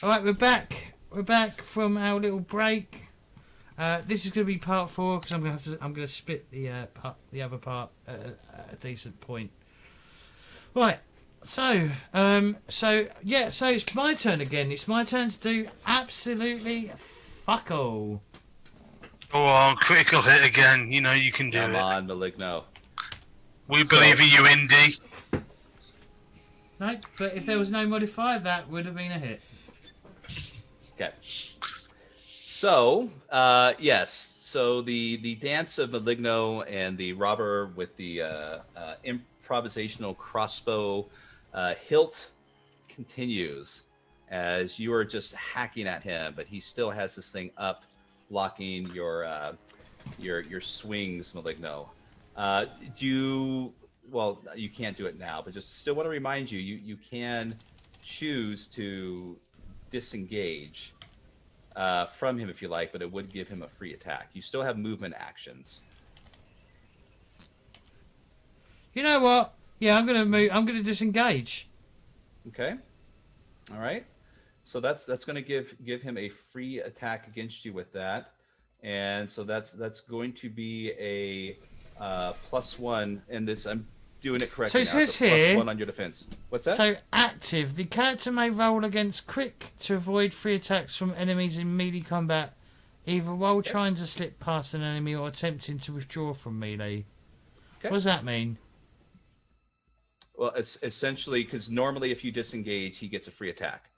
All right, we're back. We're back from our little break. This is going to be part 4 because I'm going to split the other part at a decent point. Right. So it's my turn again. It's my turn to do absolutely fuck all. Go on, critical hit again. You know you can do Come it. on, Maligno. We believe in you, Indy. No, but if there was no modifier, that would have been a hit. Okay. So, yes. So the dance of Maligno and the robber with the improvisational crossbow hilt continues as you are just hacking at him, but he still has this thing up, blocking your swings, Maligno. Well, you can't do it now, but just still want to remind you, you can choose to disengage from him if you like, but it would give him a free attack. You still have movement actions. You know what? Yeah, I'm gonna move. I'm gonna disengage. Okay. All right. So that's going to give him a free attack against you with that, and so that's going to be a +1. And this, I'm doing it correctly. So it says now. here, +1 on your defense. What's that? So active. The character may roll against quick to avoid free attacks from enemies in melee combat, either while trying to slip past an enemy or attempting to withdraw from melee. Okay. What does that mean? Well, it's essentially because normally if you disengage, he gets a free attack.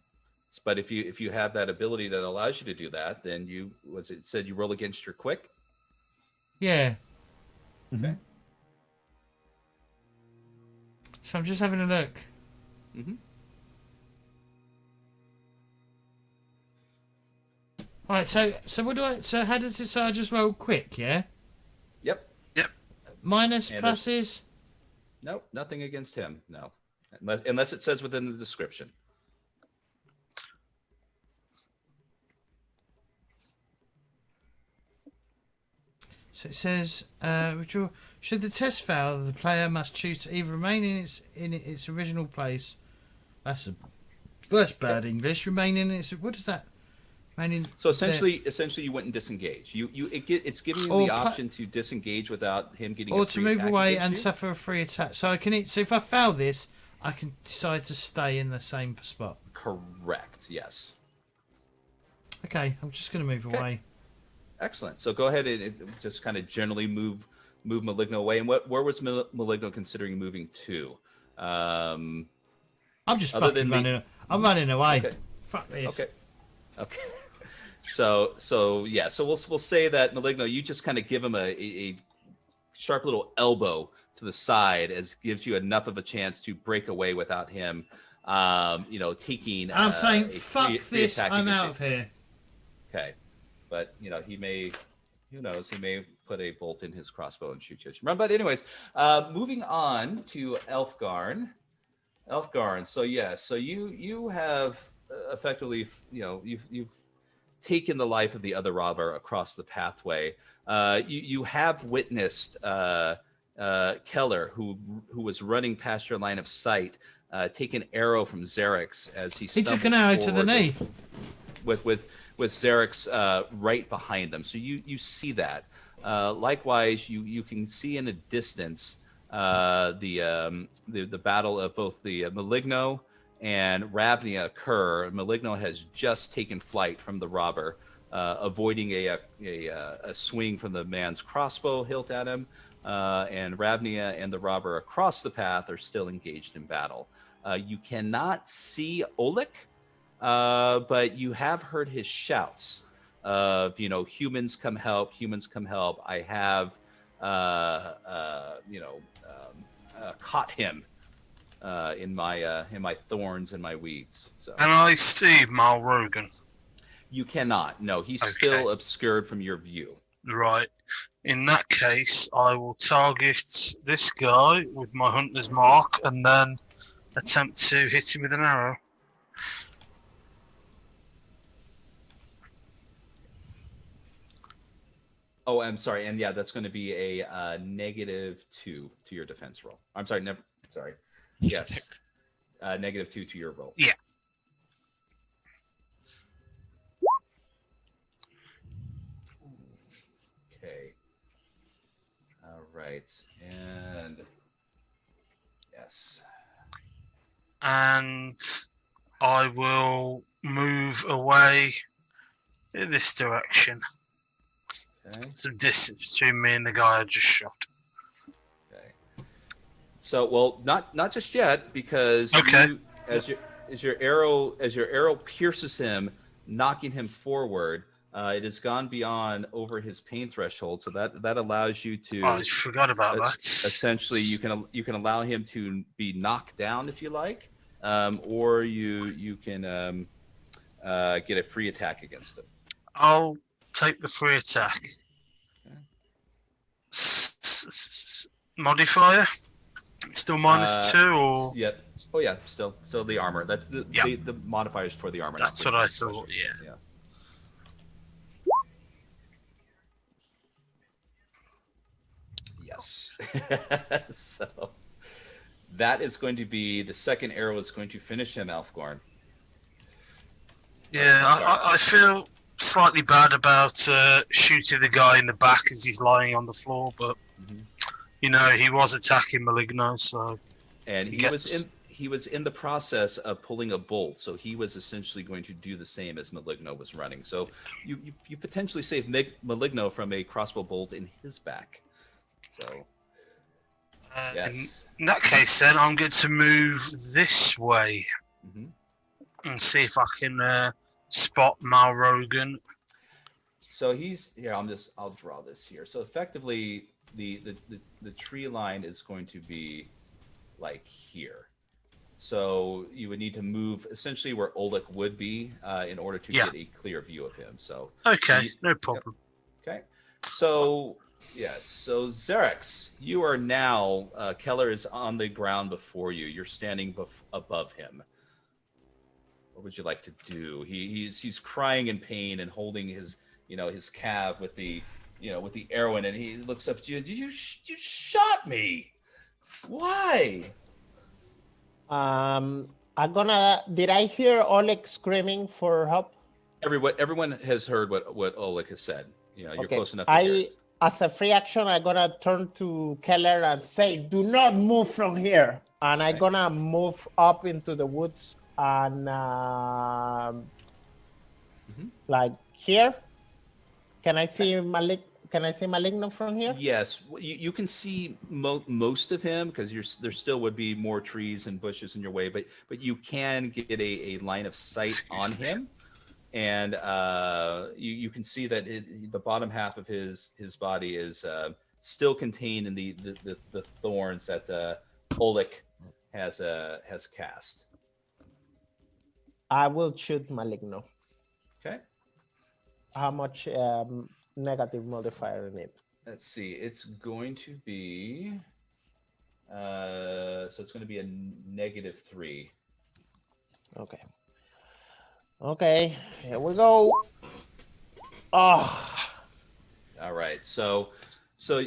But if you have that ability that allows you to do that, then it said you roll against your quick? Yeah. Okay. So I'm just having a look. Mm-hmm. All right. So what do I? So how does this? So I just roll quick, yeah. Yep. Minus And pluses. Nope, nothing against him. No, unless it says within the description. So it says, withdraw. Should the test fail, the player must choose to either remain in its original place. That's bad English. Remain in its. What does that? So essentially, you wouldn't disengage. It's giving you the option to disengage without him getting. Or a free to move attack away against and you. suffer a free attack. So I can. So if I fail this, I can decide to stay in the same spot. Correct. Yes. Okay, I'm just going to move away. Excellent. So go ahead and just kind of generally move Maligno away. And where was Maligno considering moving to? I'm just fucking running. I'm running away. Okay. Fuck this. Okay. So yeah. So we'll say that Maligno, you just kind of give him a sharp little elbow to the side, as gives you enough of a chance to break away without him, taking. I'm saying fuck this. I'm out of here. Okay. But he may, who knows? He may put a bolt in his crossbow and shoot you. But anyways, moving on to Elfgarn. So yes, so you have effectively, you've taken the life of the other robber across the pathway. You have witnessed Keller, who was running past your line of sight, take an arrow from Xerix as he took an arrow to the knee. With Xerix right behind them. So you see that. Likewise, you can see in a distance the battle of both the Maligno and Ravnia occur. Maligno has just taken flight from the robber, avoiding a swing from the man's crossbow hilt at him, and Ravnia and the robber across the path are still engaged in battle. You cannot see Oleg, but you have heard his shouts of, humans come help, I have, caught him in my thorns and my weeds. So. And I see Mal Rogan. You cannot. No, he's still obscured from your view. Right. In that case, I will target this guy with my hunter's mark and then attempt to hit him with an arrow. Oh, I'm sorry. And yeah, that's going to be a -2 to your defense roll. I'm sorry. Yes. -2 to your roll. Yeah. right. And yes. And I will move away in this direction. Okay. Some distance between me and the guy I just shot. Okay. So, well, not just yet, because Okay. you, as your arrow pierces him, knocking him forward. It has gone beyond over his pain threshold, so that allows you to. I forgot about that. Essentially, you can allow him to be knocked down if you like, or you can get a free attack against him. I'll take the free attack. Okay. Modifier? Still -2 or? Yeah. Oh yeah, still the armor. That's the modifiers for the armor. That's what I thought. Yeah. Yes. So that is going to be the second arrow is going to finish him, Alfgorn. Yeah, I feel slightly bad about shooting the guy in the back as he's lying on the floor, but you know he was attacking Maligno, so and he was in the process of pulling a bolt, so he was essentially going to do the same as Maligno was running. So you potentially saved Maligno from a crossbow bolt in his back. So yes. In that case, then I'm going to move this way and see if I can spot Malrogan. So he's here. I'll draw this here. So effectively, the tree line is going to be like here. So you would need to move essentially where Oleg would be in order to get a clear view of him. So okay, no problem. Yep. Okay, so yes, so Xerix, you are now Keller is on the ground before you. You're standing above him. What would you like to do? He's crying in pain and holding his his calf with the with the arrow in it. He looks up at you. You shot me. Why? Did I hear Oleg screaming for help? Everyone has heard what Oleg has said. You're close enough to hear it. As a free action, I'm gonna turn to Keller and say, "Do not move from here." And I'm gonna move up into the woods and like here. Can I see Maligno from here? Yes, you can see most of him because there still would be more trees and bushes in your way, but you can get a line of sight on him, and you can see that the bottom half of his body is still contained in the thorns that Oleg has cast. I will shoot Maligno. Okay. How much negative modifier in it? Let's see. It's going to be so it's going to be a -3. Okay, here we go. Oh. All right. So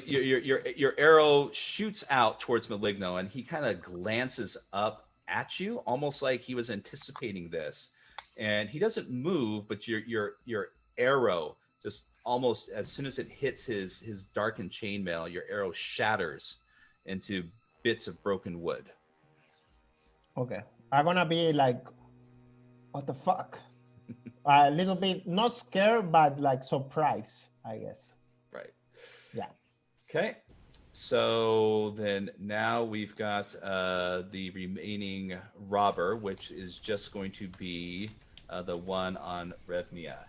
your arrow shoots out towards Maligno, and he kind of glances up at you, almost like he was anticipating this. And he doesn't move, but your arrow just almost as soon as it hits his darkened chainmail, your arrow shatters into bits of broken wood. Okay, I'm gonna be like, what the fuck? A little bit not scared, but like surprised, I guess. Right. Yeah. Okay. So then now we've got the remaining robber, which is just going to be the one on Revnia.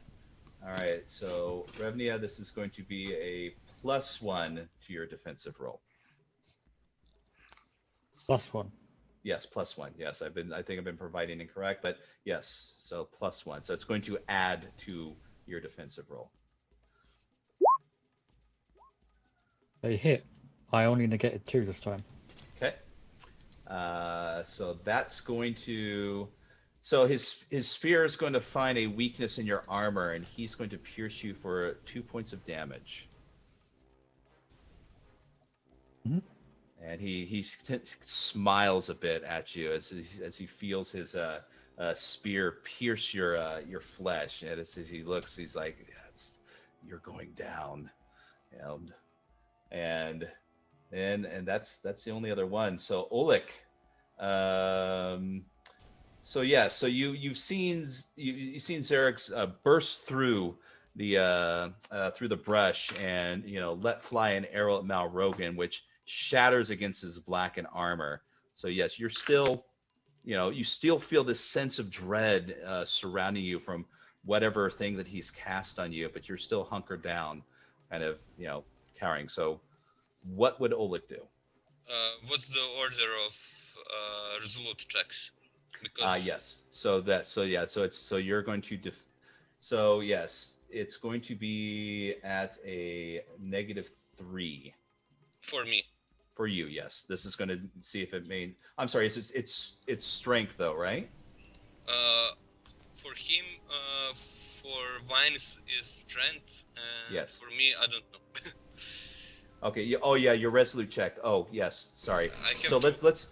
All right, so Revnia, this is going to be a +1 to your defensive roll. +1. Yes, +1. Yes, I think I've been providing incorrect, but yes, so +1. So it's going to add to your defensive roll. They hit. I only negated 2 this time. Okay. So that's going to. So his spear is going to find a weakness in your armor, and he's going to pierce you for 2 points of damage. Mm-hmm. And he smiles a bit at you as he feels his spear pierce your flesh, and as he looks, he's like, "You're going down," and and that's the only other one. So Oleg, so yeah, so you've seen Xerix burst through the brush and let fly an arrow at Mal Rogan, which shatters against his blackened armor. So yes, you're still you still feel this sense of dread surrounding you from whatever thing that he's cast on you, but you're still hunkered down, kind of cowering. So what would Oleg do? What's the order of resolute checks? Because Yes. So you're going to so yes, it's going to be at a -3 for me. for you. Yes, this is going to see if it made. I'm sorry. It's strength though, right? For him, for Vines is strength. Yes. For me, I don't know. Okay. Oh yeah, your resolute check. Oh yes. Sorry. So let's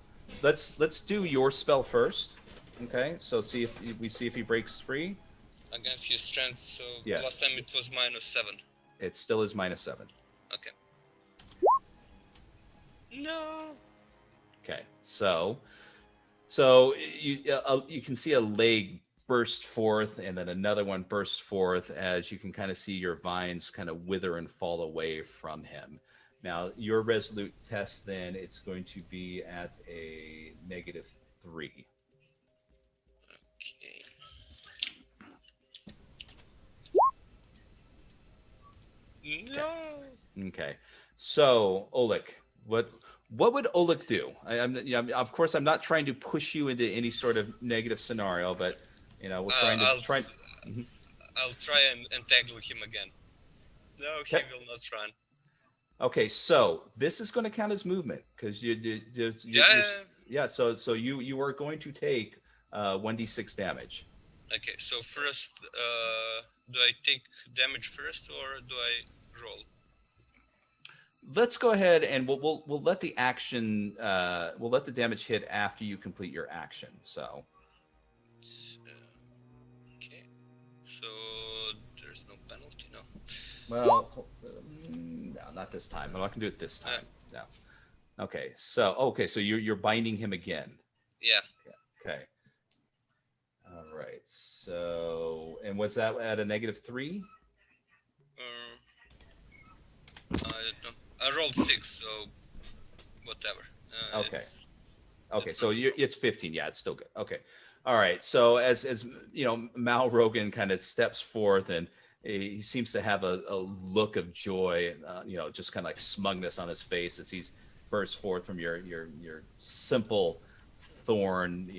do your spell first. Okay. So see if he breaks free. Against his strength. So Yes. last time it was -7. It still is -7. Okay. No. Okay. So you can see a leg burst forth, and then another one burst forth as you can kind of see your vines kind of wither and fall away from him. Now, your resolute test, then, it's going to be at a -3. Okay. No. Okay. So, Oleg, what would Oleg do? Of course, I'm not trying to push you into any sort of negative scenario, but we're trying to I'll try and entangle him again. No, he Okay. will not run. Okay, so this is going to count as movement because So you are going to take 1d6 damage. Okay, so first, do I take damage first or do I roll? Let's go ahead and we'll let the action we'll let the damage hit after you complete your action. So Okay, so there's no penalty, no. well, no, not this time. I'm not gonna do it this time. No. Okay, so you're binding him again. Yeah. Okay. All right. So, and what's that at a -3? I don't know. I rolled 6, so whatever. Okay. Okay, so it's 15. Yeah, it's still good. Okay. All right. So as Mal Rogan kind of steps forth, and he seems to have a look of joy, just kind of like smugness on his face as he's burst forth from your simple thorn,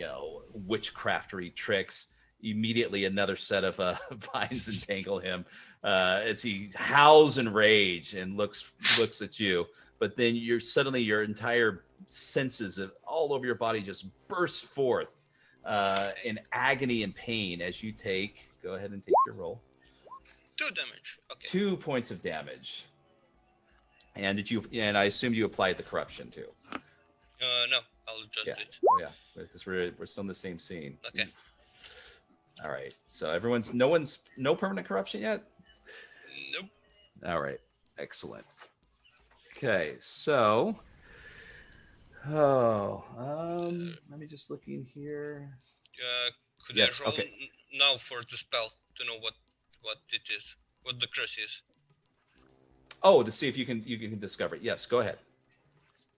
witchcraftery tricks. Immediately another set of vines entangle him as he howls in rage and looks at you. But then suddenly your entire senses of all over your body just burst forth in agony and pain as you go ahead and take your roll. 2 damage. Okay. 2 points of damage. And I assume you applied the corruption too. No, I'll adjust it. Oh yeah, because we're still in the same scene. Okay. Oof. All right. So no permanent corruption yet? Nope. All right. Excellent. Okay. So let me just look in here. Could Yes, I roll okay. now for the spell to know what it is, what the curse is? Oh, to see if you can discover it. Yes, go ahead.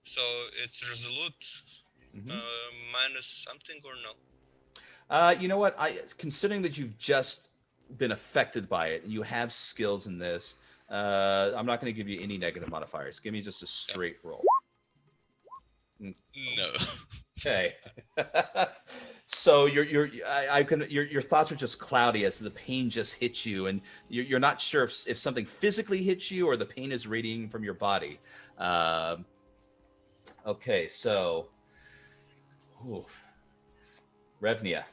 So it's resolute, minus something or no? You know what? Considering that you've just been affected by it, you have skills in this. I'm not going to give you any negative modifiers. Give me just a straight roll. No. Okay. So your thoughts are just cloudy as the pain just hits you, and you're not sure if something physically hits you or the pain is radiating from your body. Okay, so Revnia.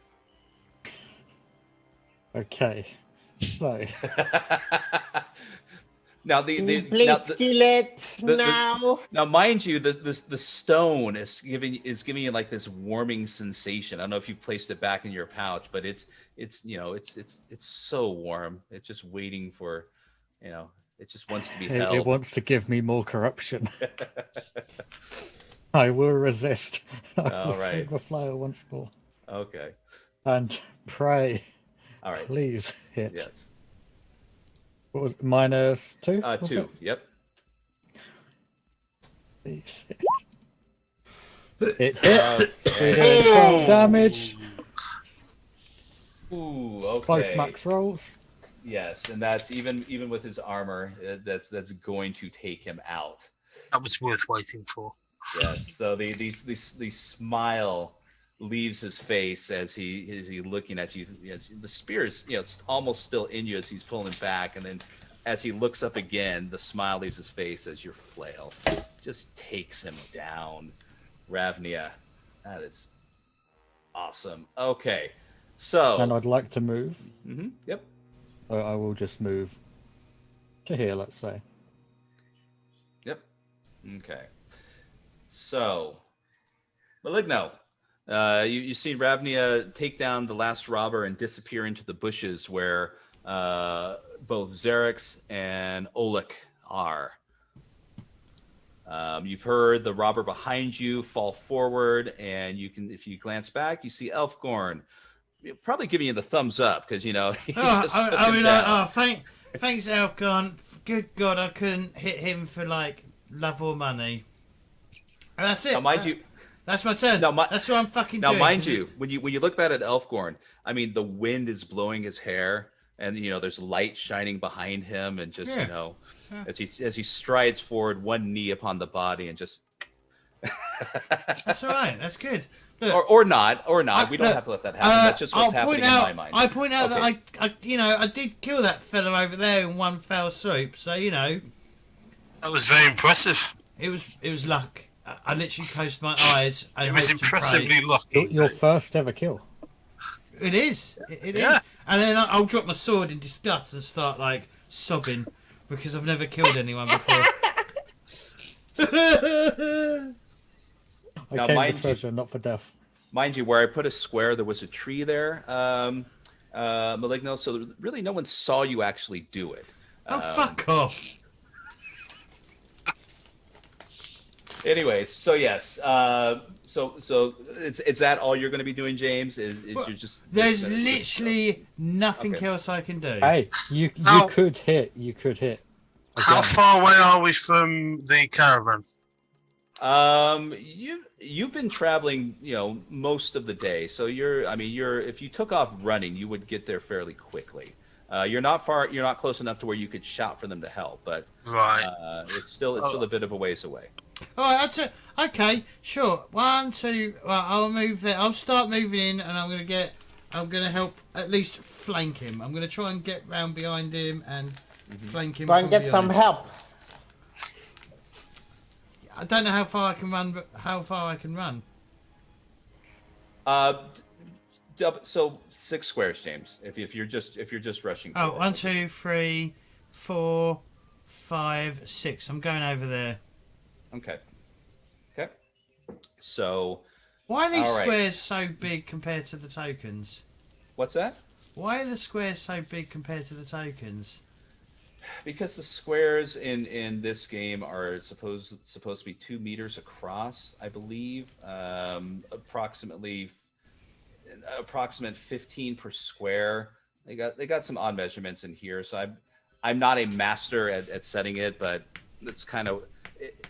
Okay. So Now Please now, kill it now. now, mind you, the stone is giving you like this warming sensation. I don't know if you've placed it back in your pouch, but it's so warm. It's just waiting for, It just wants to be It held. wants to give me more corruption. I will resist. I All will right. swing the flail once more. Okay. And pray, All right. please hit. Yes. What was it, -2? was 2. it? Yep. Please hit. It hit. We're doing 12 damage. Ooh. Okay. Both max rolls. Yes, and that's even with his armor, that's going to take him out. That was worth waiting for. Yes. So the smile leaves his face as he looking at you. Yes, the spear is almost still in you as he's pulling back, and then as he looks up again, the smile leaves his face as your flail just takes him down. Ravnia, that is awesome. Okay, so And I'd like to move. Yep. I will just move to here, let's say. Yep. Okay. So, Maligno, you see Ravnia take down the last robber and disappear into the bushes where both Xerix and Oleg are. You've heard the robber behind you fall forward, and you can, if you glance back, you see Elfgorn probably giving you the thumbs up because he just took him down. Thanks, Elfgorn. Good God, I couldn't hit him for like love or money. And that's it. Now, mind you, that's my turn. That's what I'm fucking now, doing. mind you, when you look back at Elfgorn, I mean, the wind is blowing his hair, and there's light shining behind him, and just as he strides forward, one knee upon the body, and just. That's all right. That's good. Look, Or not. We don't have to let that happen. That's just what's happening in my mind. I point out that I did kill that fellow over there in one fell swoop. So That was very impressive. it was luck. I literally closed my eyes. And It was hoped and impressively prayed. lucky. Your first ever kill. It is. It Yeah. is. And then I'll drop my sword in disgust and start like sobbing because I've never killed anyone before. I Now, came mind for treasure, not for death. Mind you, where I put a square, there was a tree there, Maligno, so really no one saw you actually do it. Oh, fuck off. Anyways, so yes, so is that all you're going to be doing, James? Is Well, you're just There's literally nothing Okay. else I can do. Hey, you How- could hit. You could hit. How Again. far away are we from the caravan? You've been traveling, most of the day. So if you took off running, you would get there fairly quickly. You're not close enough to where you could shout for them to help, but Right. it's still a bit of a ways away. All right, okay, sure. 1, 2. Well, I'll move there. I'll start moving in, and I'm gonna help at least flank him. I'm gonna try and get round behind him and flank him. Go and from get some behind. help. I don't know how far I can run, but how far I can run. So 6 squares, James. If you're just rushing. Oh, forward. 1, 2, 3, 4, 5, 6. I'm going over there. Okay. So Why are these All right. squares so big compared to the tokens? what's that? Why are the squares so big compared to the tokens? Because the squares in this game are supposed to be 2 meters across, I believe. Approximate 15 per square. They got some odd measurements in here, so I'm not a master at setting it, but it's kind of.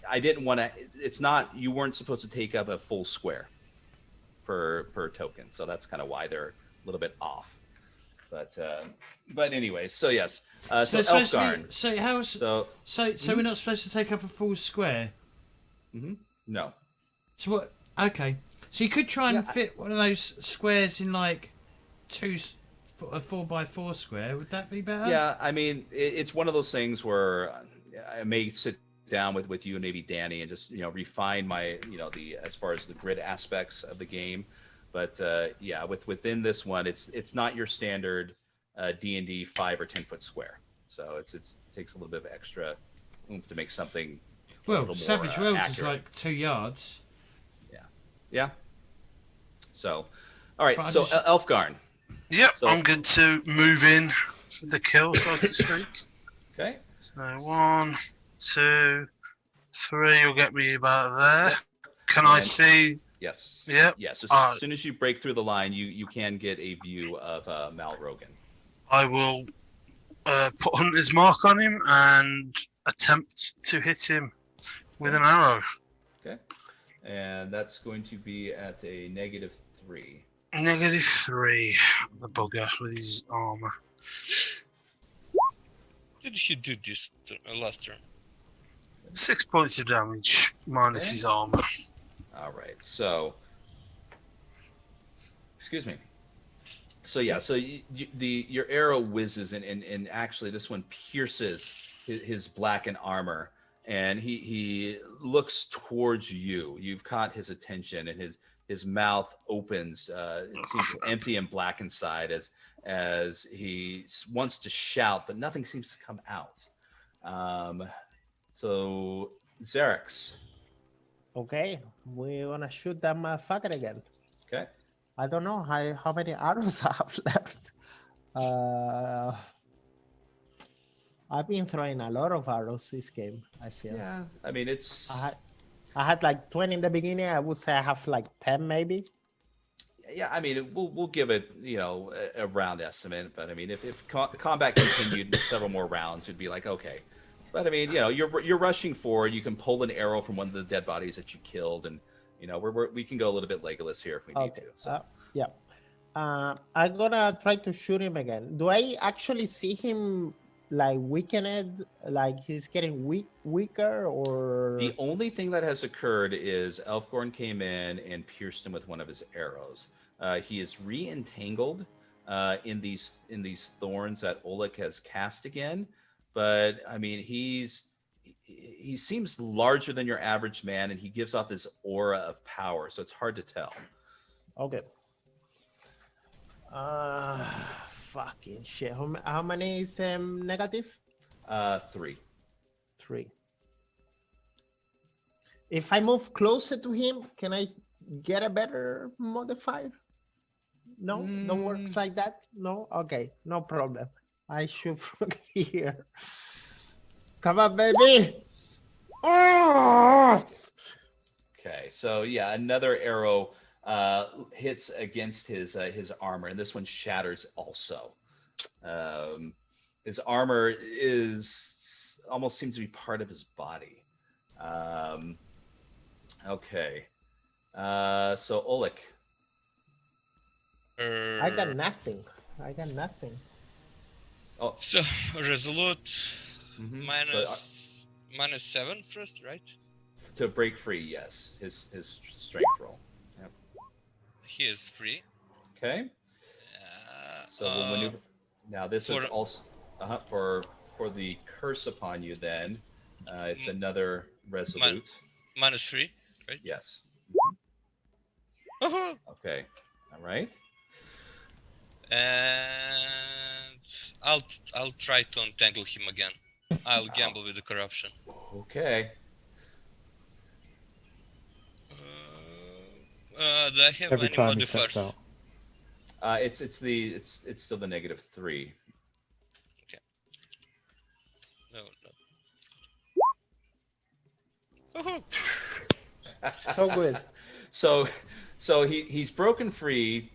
I didn't want to. It's not. You weren't supposed to take up a full square per token, so that's kind of why they're a little bit off. But anyway, so yes. So it's supposed to Elfgarn. be, so how's So so we're not supposed to take up a full square. no. So what? Okay. So you could try and fit one of those squares in like a 4x4 square. Would that be better? Yeah, I mean, it's one of those things where I may sit down with you and maybe Danny and just refine my the as far as the grid aspects of the game. But within this one, it's not your standard D&D 5 or 10 foot square. So it takes a little bit of extra oomph to make something. a Well, little more, Savage Worlds is accurate. like 2 yards. Yeah. So, all right. But I So just- Elfgarn. Yep, So- I'm going to move in for the kill, so to speak. Okay. So 1, 2, 3 will get me about there. Can I And- see? Yes. Yep. Yes. As Alright. soon as you break through the line, you can get a view of Mal Rogan. I will put Hunter's Mark on him and attempt to hit him with an arrow. Okay. And that's going to be at a -3. -3. The bugger with his armor. Did he do this last turn? 6 points of damage minus his armor. All right. So, excuse me. So yeah. So your arrow whizzes and actually this one pierces his blackened armor, and he looks towards you. You've caught his attention, and his mouth opens. It seems empty and black inside as he wants to shout, but nothing seems to come out. So Xerix. Okay, we're gonna shoot that motherfucker again. Okay. I don't know how many arrows I have left. I've been throwing a lot of arrows this game, I feel. Yeah. I mean, it's. I had like 20 in the beginning. I would say I have like 10 maybe. Yeah, I mean, we'll give it, a round estimate. But I mean, if combat continued several more rounds, it'd be like, okay. But I mean, you're rushing forward. You can pull an arrow from one of the dead bodies that you killed, and we can go a little bit Legolas here if we need to. So. Yeah. I'm gonna try to shoot him again. Do I actually see him like weakened, like he's getting weaker, or The only thing that has occurred is Elfgorn came in and pierced him with one of his arrows. He is re-entangled in these thorns that Oleg has cast again. But I mean, he seems larger than your average man, and he gives off this aura of power, so it's hard to tell. Okay. Fucking shit. How many is negative? 3. 3. If I move closer to him, can I get a better modifier? No, no works like that. No, okay, no problem. I shoot from here. Come on, baby. Oh! Okay, so yeah, another arrow hits against his armor, and this one shatters also. His armor almost seems to be part of his body. Okay, so Oleg. I got nothing. Oh, So resolute mhm. minus 7 first, right? To break free, yes. His strength roll. Yep. He is free. Okay. So we'll maneuver. Now this is also for the curse upon you. Then it's another resolute. Minus 3, right? Yes. Uh-huh. Okay. All right. And I'll try to untangle him again. I'll gamble with the corruption. Okay. Do I have Every any time he steps modifiers? out. It's still the -3. No. Uh-huh. So good. So he's broken free.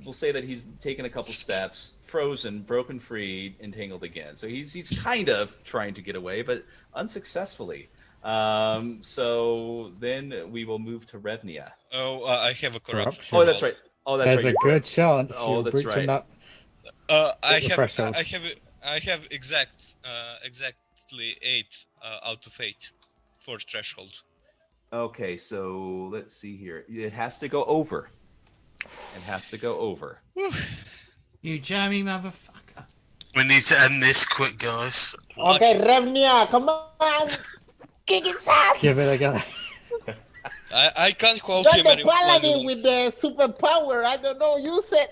We'll say that he's taken a couple steps, frozen, broken free, entangled again. So he's kind of trying to get away, but unsuccessfully. So then we will move to Revnia. Oh, I have a corruption. Corruption. Oh, that's right. Oh, that's There's right. a good chance Oh, you're that's breaching right. that. I threshold. have exactly 8 out of 8 for threshold. Okay, so let's see here. It has to go over. It has to go over. You jammy motherfucker. We need to end this quick, guys. Okay, Revnia, come on. Kick its ass. Give it a go. I can't hold You're him the anymore. paladin with the superpower. I don't know. Use it.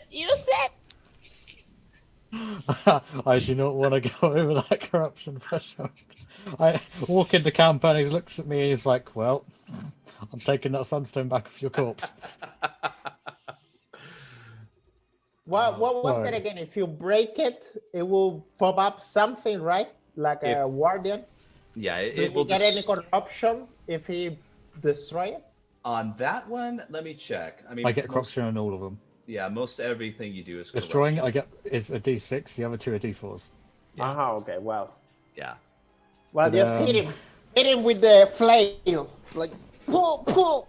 I do not want to go over that corruption threshold. I walk into camp and he looks at me and he's like, well, I'm taking that sunstone back off your corpse. What was it Right. again? If you break it, it will pop up something, right? like a guardian? Yeah, Do it will you get any just corruption if he destroy it? on that one. Let me check. I mean, I get most, corruption on all of them. yeah, most everything you do is Destroying it, corruption. I get is a D6. The other two are D4s. Yeah. Okay, well. Yeah. Well, But, just hit him with the flail. Like, pull.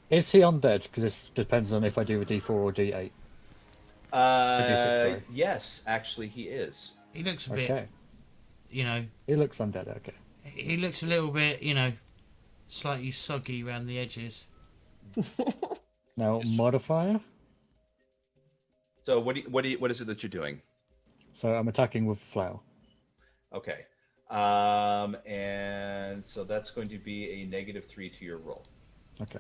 Is he undead? Because this depends on if I do a D4 or D8. sorry. Yes, actually, he is. He looks a bit, Okay. you know, He looks undead. Okay. he looks a little bit, you know, slightly soggy around the edges. Now modifier. So what is it that you're doing? So I'm attacking with flail. Okay. And so that's going to be a -3 to your roll. Okay.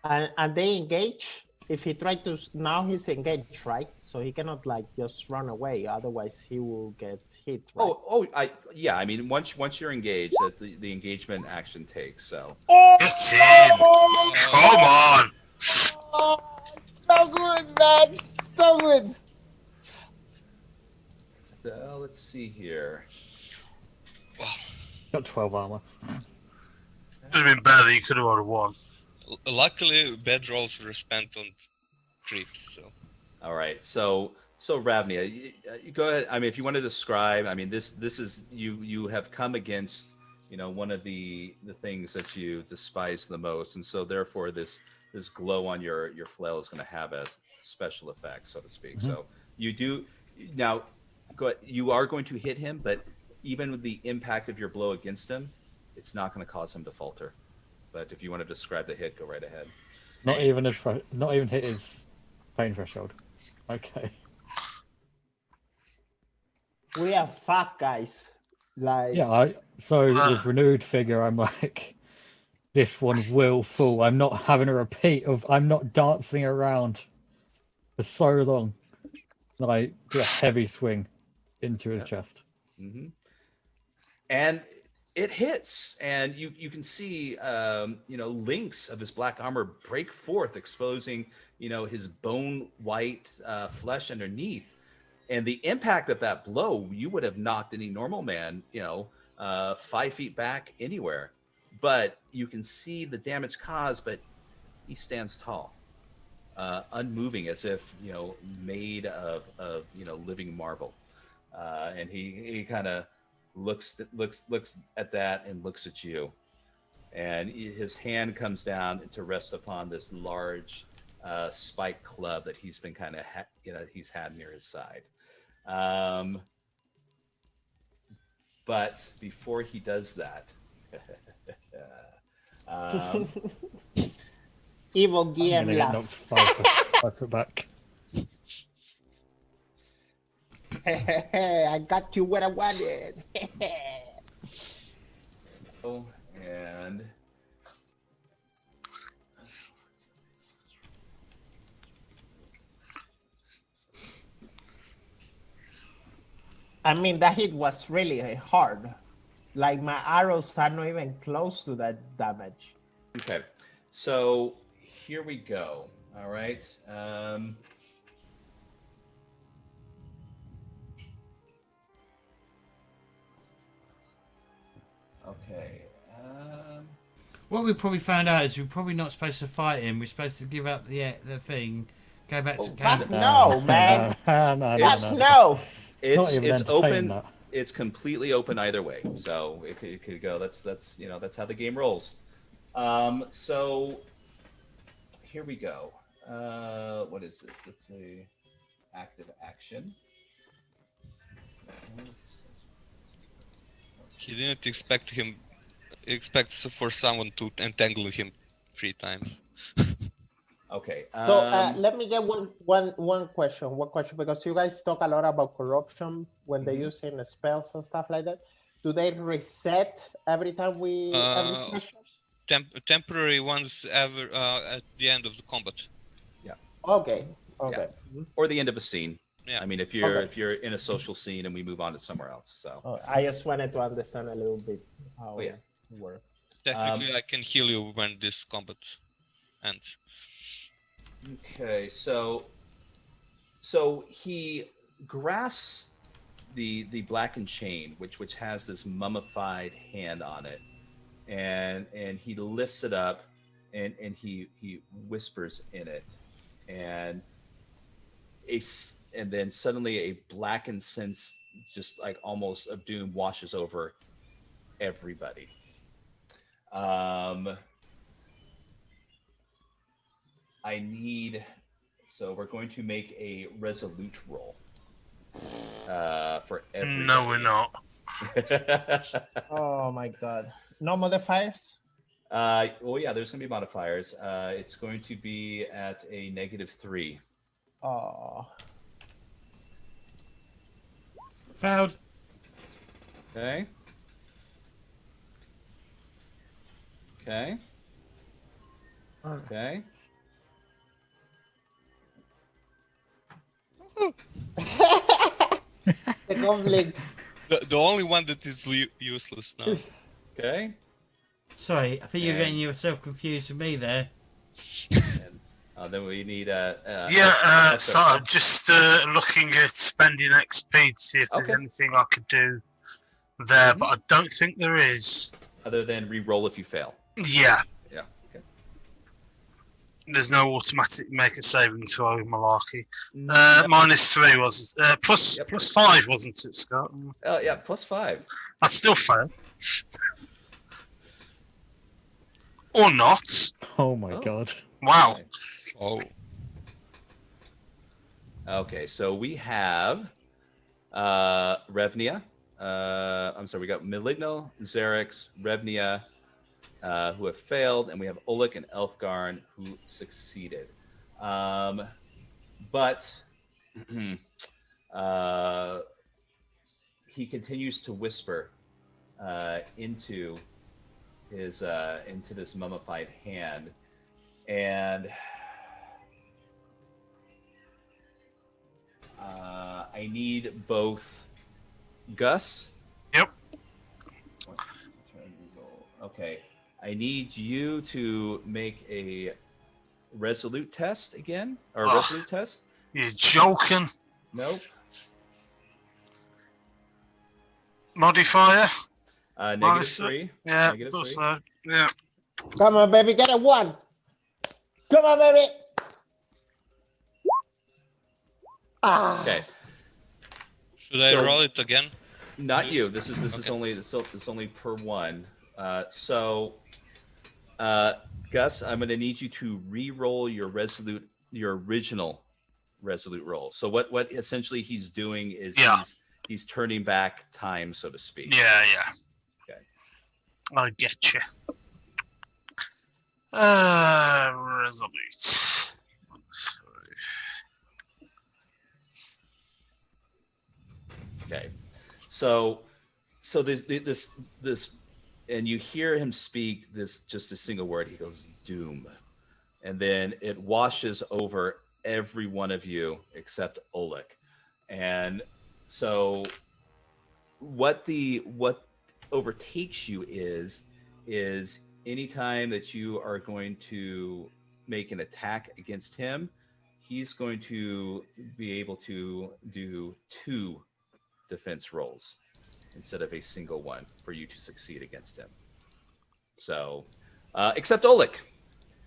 And they engage. If he tried to, now he's engaged, right? So he cannot like just run away. Otherwise, he will get hit. Right? Yeah. I mean, once you're engaged, that the engagement action takes. So. Get in! Come on! Oh, so good, man. So good. Let's see here. Got 12 armor. Could have been better. You could have ordered one. Luckily, bad rolls were spent on creeps, so. All right. So Ravnia, you go ahead. I mean, if you want to describe, I mean, this is you have come against, you know, one of the things that you despise the most, and so therefore this glow on your flail is going to have a special effect, so to speak. Mm-hmm. So you do now. You are going to hit him, but even with the impact of your blow against him, it's not going to cause him to falter. But if you want to describe the hit, go right ahead. Not even hit his pain threshold. Okay. We are fucked, guys. Like, Yeah. So with renewed figure, I'm like, this one will fall. I'm not having a repeat of. I'm not dancing around for so long. I do a heavy swing into his chest. Mm-hmm. And it hits, and you can see links of his black armor break forth, exposing his bone white flesh underneath. And the impact of that blow, you would have knocked any normal man 5 feet back anywhere. But you can see the damage caused, but he stands tall, unmoving, as if made of living marble. And he kind of looks at that and looks at you, and his hand comes down to rest upon this large spike club that he's been kind of he's had near his side. But before he does that, evil I'm GM gonna get knocked laugh. 5 foot back. I got you where I wanted. oh, and I mean, that hit was really hard. Like, my arrows are not even close to that damage. okay, so here we go. All right. Okay. What we probably found out is we're probably not supposed to fight him. We're supposed to give up the thing, go back to camp. No, man. No. That's no. It's even entertain open. that. It's completely open either way. So it could go. That's how the game rolls. So here we go. What is this? Let's say active action. He didn't expect for someone to entangle him 3 times. Okay. So let me get one question. One question, because you guys talk a lot about corruption when they're using spells and stuff like that. Do they reset every time every session? Temporary ones ever at the end of the combat. Okay. Yeah. Or the end of a scene. Yeah. I mean, if you're in a social scene and we move on to somewhere else. So I just wanted to understand a little bit how it works. Technically, I can heal you when this combat ends. okay, so he grasps the blackened chain, which has this mummified hand on it, and he lifts it up, and he whispers in it, and then suddenly a blackened sense, just like almost of doom, washes over everybody. So we're going to make a resolute roll for everybody. No, we're not. Oh my god. No modifiers? Well, yeah, there's going to be modifiers. It's going to be at a -3. Oh. Failed. Okay. Okay. Okay. The conflict. The only one that is useless now. Okay. Sorry, I think you're And- getting yourself confused with me there. And then we need So just looking at spending XP to see if there's Okay. anything I could do there, but I don't think there is. other than re-roll if you fail. Yeah, Yeah. Okay. there's no automatic make a saving throw malarkey. -3 was plus Yep. +5, wasn't it, Scott? Oh yeah, +5. I still fail. Or not. Oh my Oh. god. Wow. Okay. Oh. Okay, so we have Revnia. I'm sorry, we got Maligno, Xerix, Revnia, who have failed, and we have Oleg and Elfgarn who succeeded. But he continues to whisper into this mummified hand, and I need both Gus. Yep. Okay. I need you to make a resolute test again, or Oh. resolute test. You're joking. Nope. Modifier? -3. Yeah, -3. thought so. Yeah. Come on, baby, get a 1. Come on, baby. Ah. Okay. Should I So- roll it again? Not you. This is Okay. only per one. Gus, I'm going to need you to re-roll your original resolute roll. So what essentially he's doing is Yeah. he's turning back time, so to speak. Yeah. Okay. I get you. Resolute. Okay. So there's this, and you hear him speak just a single word. He goes, doom. And then it washes over every one of you except Oleg. And so what overtakes you is anytime that you are going to make an attack against him, he's going to be able to do 2 defense rolls instead of a single one for you to succeed against him. So, except Oleg.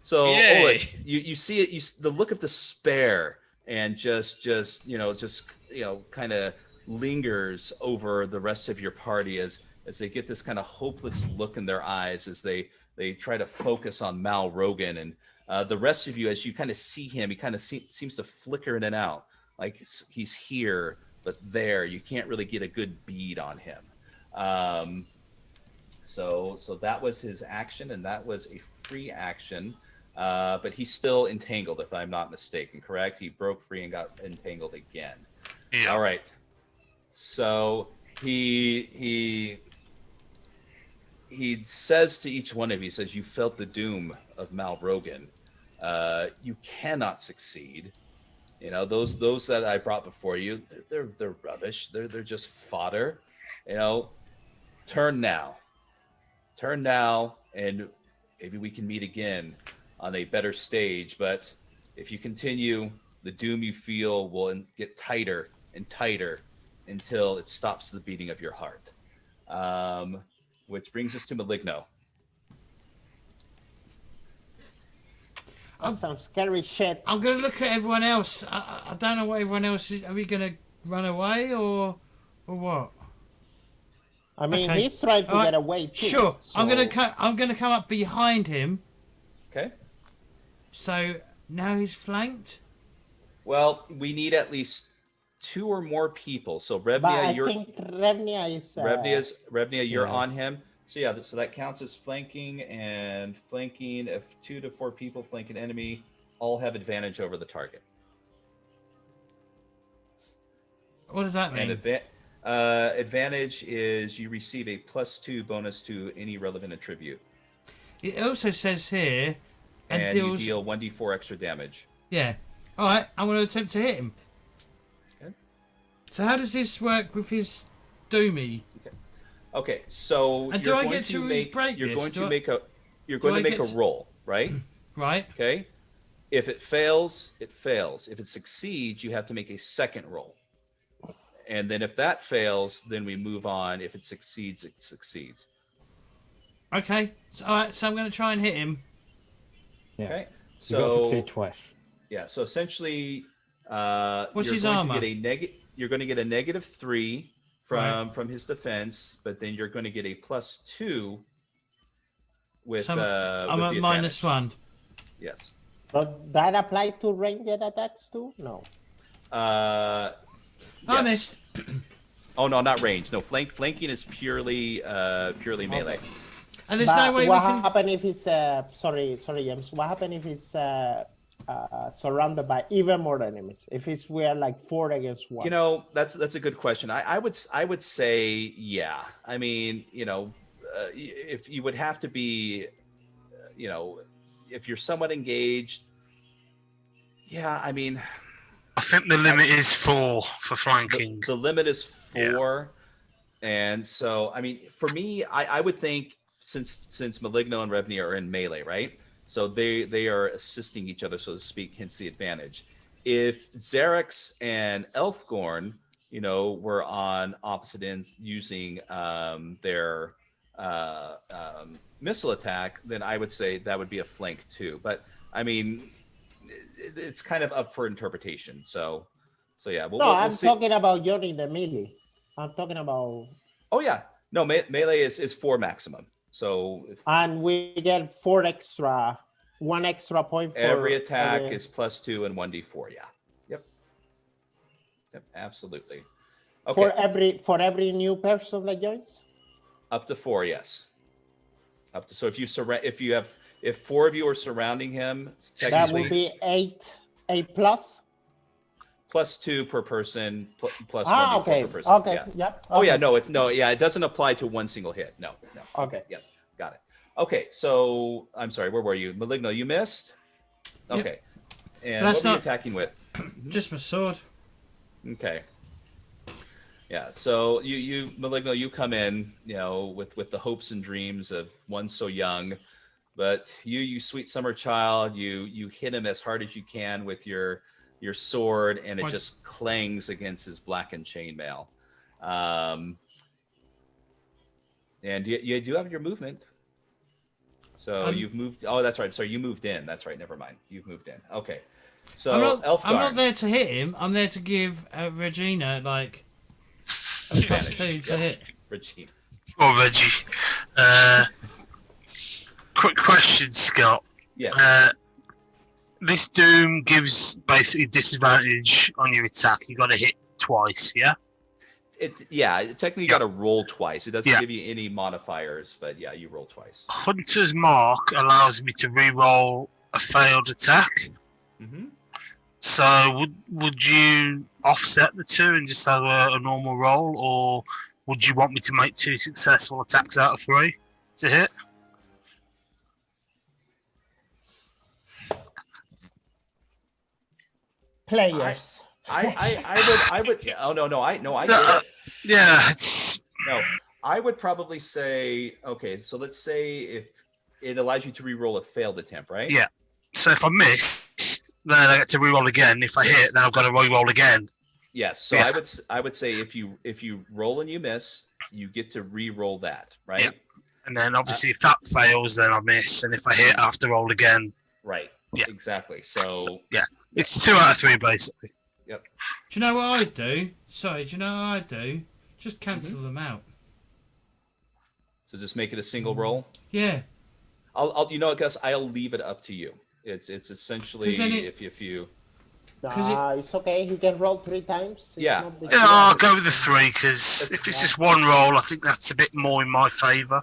So Yay. Oleg, you see it, the look of despair and just kind of lingers over the rest of your party as they get this kind of hopeless look in their eyes as they try to focus on Mal Rogan, and the rest of you, as you kind of see him, he kind of seems to flicker in and out, like he's here but there. You can't really get a good bead on him. So that was his action, and that was a free action. But he's still entangled, if I'm not mistaken, correct? He broke free and got entangled again. Yeah. All right. So he says to each one of you, he says, you felt the doom of Mal Rogan. You cannot succeed. You know, those that I brought before you, they're rubbish. They're just fodder. You know, turn now, and maybe we can meet again on a better stage. But if you continue, the doom you feel will get tighter and tighter until it stops the beating of your heart. Which brings us to Maligno. That's some scary shit. I'm gonna look at everyone else. I don't know what everyone else is. Are we gonna run away or what? I mean, Okay. he's trying to All right. get away too. Sure. I'm so- gonna come up behind him. Okay. So now he's flanked. Well, we need at least 2 or more people. So But Revnia, I you're think Revnia is. Revnia, you're yeah. on him. So yeah, so that counts as flanking, and flanking. If 2 to 4 people flank an enemy, all have advantage over the target. What does that mean? And advantage is you receive a +2 bonus to any relevant attribute, It also says here, and deals. you deal 1d4 extra damage. Yeah. All right. I'm gonna attempt to hit him. Okay. So how does this work with his doomy? Okay, so And do I get to break you're this? going Do to I- make a get to- roll, right? Right. Okay. If it fails, it fails. If it succeeds, you have to make a second roll. And then if that fails, then we move on. If it succeeds, it succeeds. Okay. So, all right. So I'm gonna try and hit him. Yeah. Okay. You got to So succeed twice. yeah, so essentially What's you're his going armor? to get you're going to get a -3 from his defense, but then you're going to get a +2 with So I'm with at the minus advantage. 1. Yes. Does that apply to ranged attacks too? No. I Yes. missed. Oh no, not range. No, flanking is purely melee. And there's But no way we what can. happen if he's sorry, James? What happen if he's surrounded by even more enemies? If it's we're like 4 against 1. You know, that's a good question. I would say yeah. I mean, if you would have to be, if you're somewhat engaged, yeah. I mean, I think the limit is 4 for flanking. the limit is 4, and so I mean, for me, I would think since Maligno and Revnia are in melee, right? So they are assisting each other, so to speak, hence the advantage. If Xerix and Elfgorn, were on opposite ends using their missile attack, then I would say that would be a flank too. But I mean, it's kind of up for interpretation. So yeah. No, we'll I'm see. talking about Johnny the melee. I'm talking about. Oh yeah, no, melee is 4 maximum. So And we get 1 extra point for every attack every- is +2 and 1d4. Yeah. Yep. Absolutely. Okay. for every new person that joins. Up to 4, yes. Up to, so if 4 of you are surrounding him, That technically would be 8 plus. +2 per person, plus 1d4 Okay. per person. Okay. Yeah. Yep. Oh yeah, okay. it doesn't apply to one single hit. No. Okay. Yes, got it. Okay, so I'm sorry, where were you? Maligno, you missed? Yep. Okay. And That's what were you not- attacking with? Just my sword. Okay. Yeah, so you Maligno, you come in, with the hopes and dreams of one so young, but you sweet summer child, you hit him as hard as you can with your sword, and it What? just clangs against his blackened chainmail. And you do have your movement. So you've moved. Oh, that's right. Sorry, you moved in. That's right. Never mind. You've moved in. Okay. So I'm not Elfgar. there to hit him. I'm there to give Regina like a +2 to hit. Regina. Or Reggie. Quick question, Scott. Yes. This Doom gives basically disadvantage on your attack. You got to hit twice, yeah? Technically you got to roll twice. It doesn't Yeah. give you any modifiers, but yeah, you roll twice. Hunter's Mark allows me to re-roll a failed attack. Mm-hmm. So would you offset the 2 and just have a normal roll, or would you want me to make 2 successful attacks out of 3 to hit? Players. I would. Oh no, I get it. Yeah, it's No, I would probably say, okay, so let's say if it allows you to re-roll a failed attempt, right? Yeah. So if I miss, then I get to re-roll again. If I hit, then I've got to re-roll again. Yes. So Yeah. I would say if you roll and you miss, you get to re-roll that, right? Yeah. And then obviously if that fails, then I miss, and if I hit, I have to roll again. Right. Yeah. Exactly. So Yeah, it's 2 out of 3 basically. yep. Do you know what I'd do? Sorry, do you know what I'd do? Just cancel them out. So just make it a single roll. Yeah. I'll you know what, Gus? I'll leave it up to you. It's essentially 'Cause then if you It's okay. He can roll 3 times. It's Yeah. not big Yeah, deal. I'll go with the 3 because if it's just one roll, I think that's a bit more in my favour.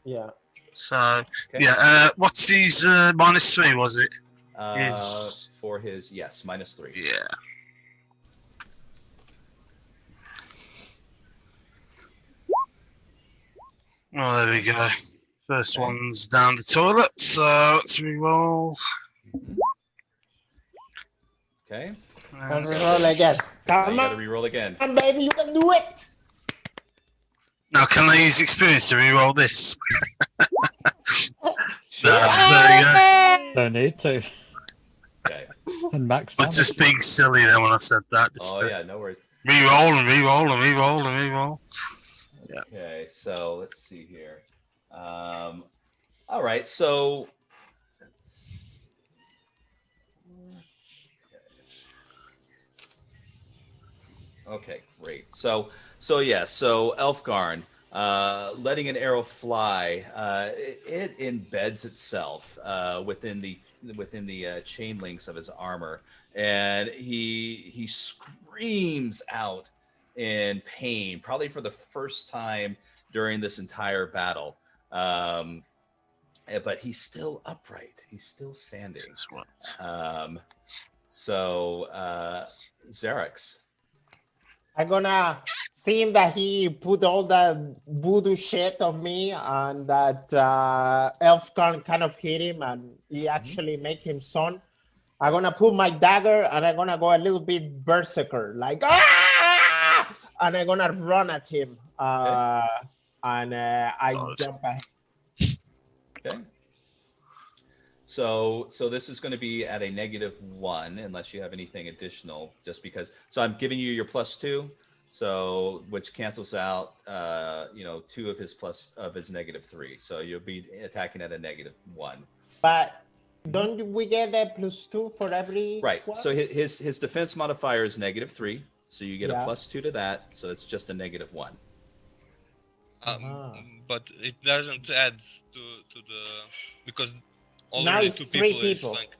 Yeah. So yeah, what's his -3? Was it? for his -3. Yeah. Well, there we go. First one's down the toilet, so let's re-roll. Okay. And roll again. Now Come you gotta on, re-roll again. baby, you can do it. Now, can I use experience to re-roll this? Sure. There you go. No need to. Okay. And max I was damage. just being silly then when I said that. Just Oh yeah, no worries. re-roll and re-roll and re-roll and re-roll. Yeah. Okay, so let's see here. All right, so okay, great. So Elfgarn, letting an arrow fly, it embeds itself within the chain links of his armor, and he screams out in pain, probably for the first time during this entire battle. But he's still upright. He's still standing. Xerax. I'm gonna seeing that he put all the voodoo shit on me and that elf kind of hit him and he actually make him son. I'm gonna put my dagger and I'm gonna go a little bit berserker, like and I'm gonna run at him. And I jump ahead. Okay. So this is going to be at a -1 unless you have anything additional, just because. So I'm giving you your +2, so which cancels out 2 of his -3. So you'll be attacking at a -1. But don't we get that +2 for every Right. one? So his defense modifier is -3, so you get Yeah. a +2 to that. So it's just a -1. But it doesn't add to the because Now already it's 2 3 people is people. like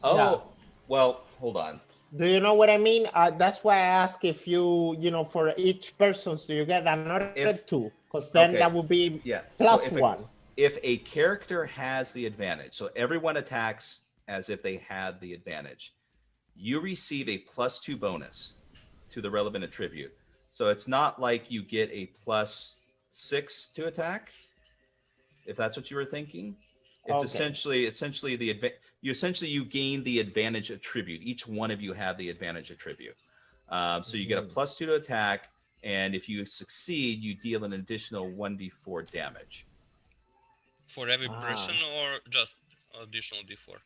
Oh, Yeah. well, hold on. Do you know what I mean? That's why I ask if you for each person, so you get another 2, because then Okay. that would be Yeah. +1. If a character has the advantage, so everyone attacks as if they had the advantage, you receive a +2 bonus to the relevant attribute. So it's not like you get a +6 to attack, if that's what you were thinking. It's Okay. essentially you gain the advantage attribute. Each one of you have the advantage attribute. So you get a +2 to attack, and if you succeed, you deal an additional 1d4 damage. for every person or just additional d4.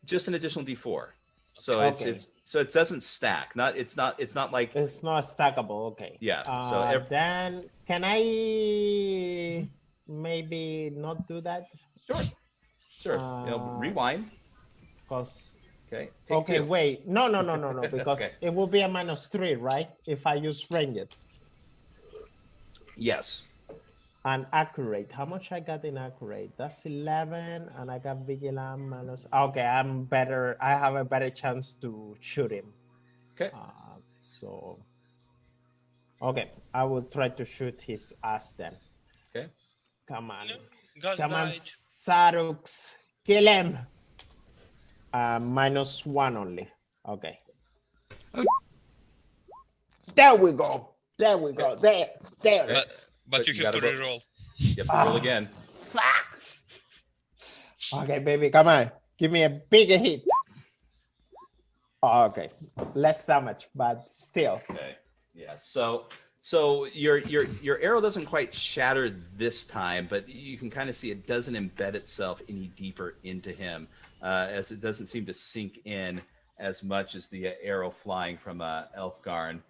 Just an additional d4. So Okay. so it doesn't stack. It's not like It's not stackable. Okay. Yeah, so then can I maybe not do that? sure. Rewind. Because Okay. Take 2. wait. No. Because Okay. it will be a -3, right? If I use ranged Yes. and accurate. How much I got in accurate? That's 11, and I got vigilant minus. Okay, I'm better. I have a better chance to shoot him. Okay. So, okay, I will try to shoot his ass then. Okay. Come on. Gus Come on, died. Sarux. Kill him. -1 only. Okay. There we go. There. But you you have to gotta reroll. You have to roll again. Fuck. Okay, baby, come on. Give me a bigger hit. Okay, less damage, but still. Okay. Yeah. So your arrow doesn't quite shatter this time, but you can kind of see it doesn't embed itself any deeper into him, as it doesn't seem to sink in as much as the arrow flying from Elfgarn,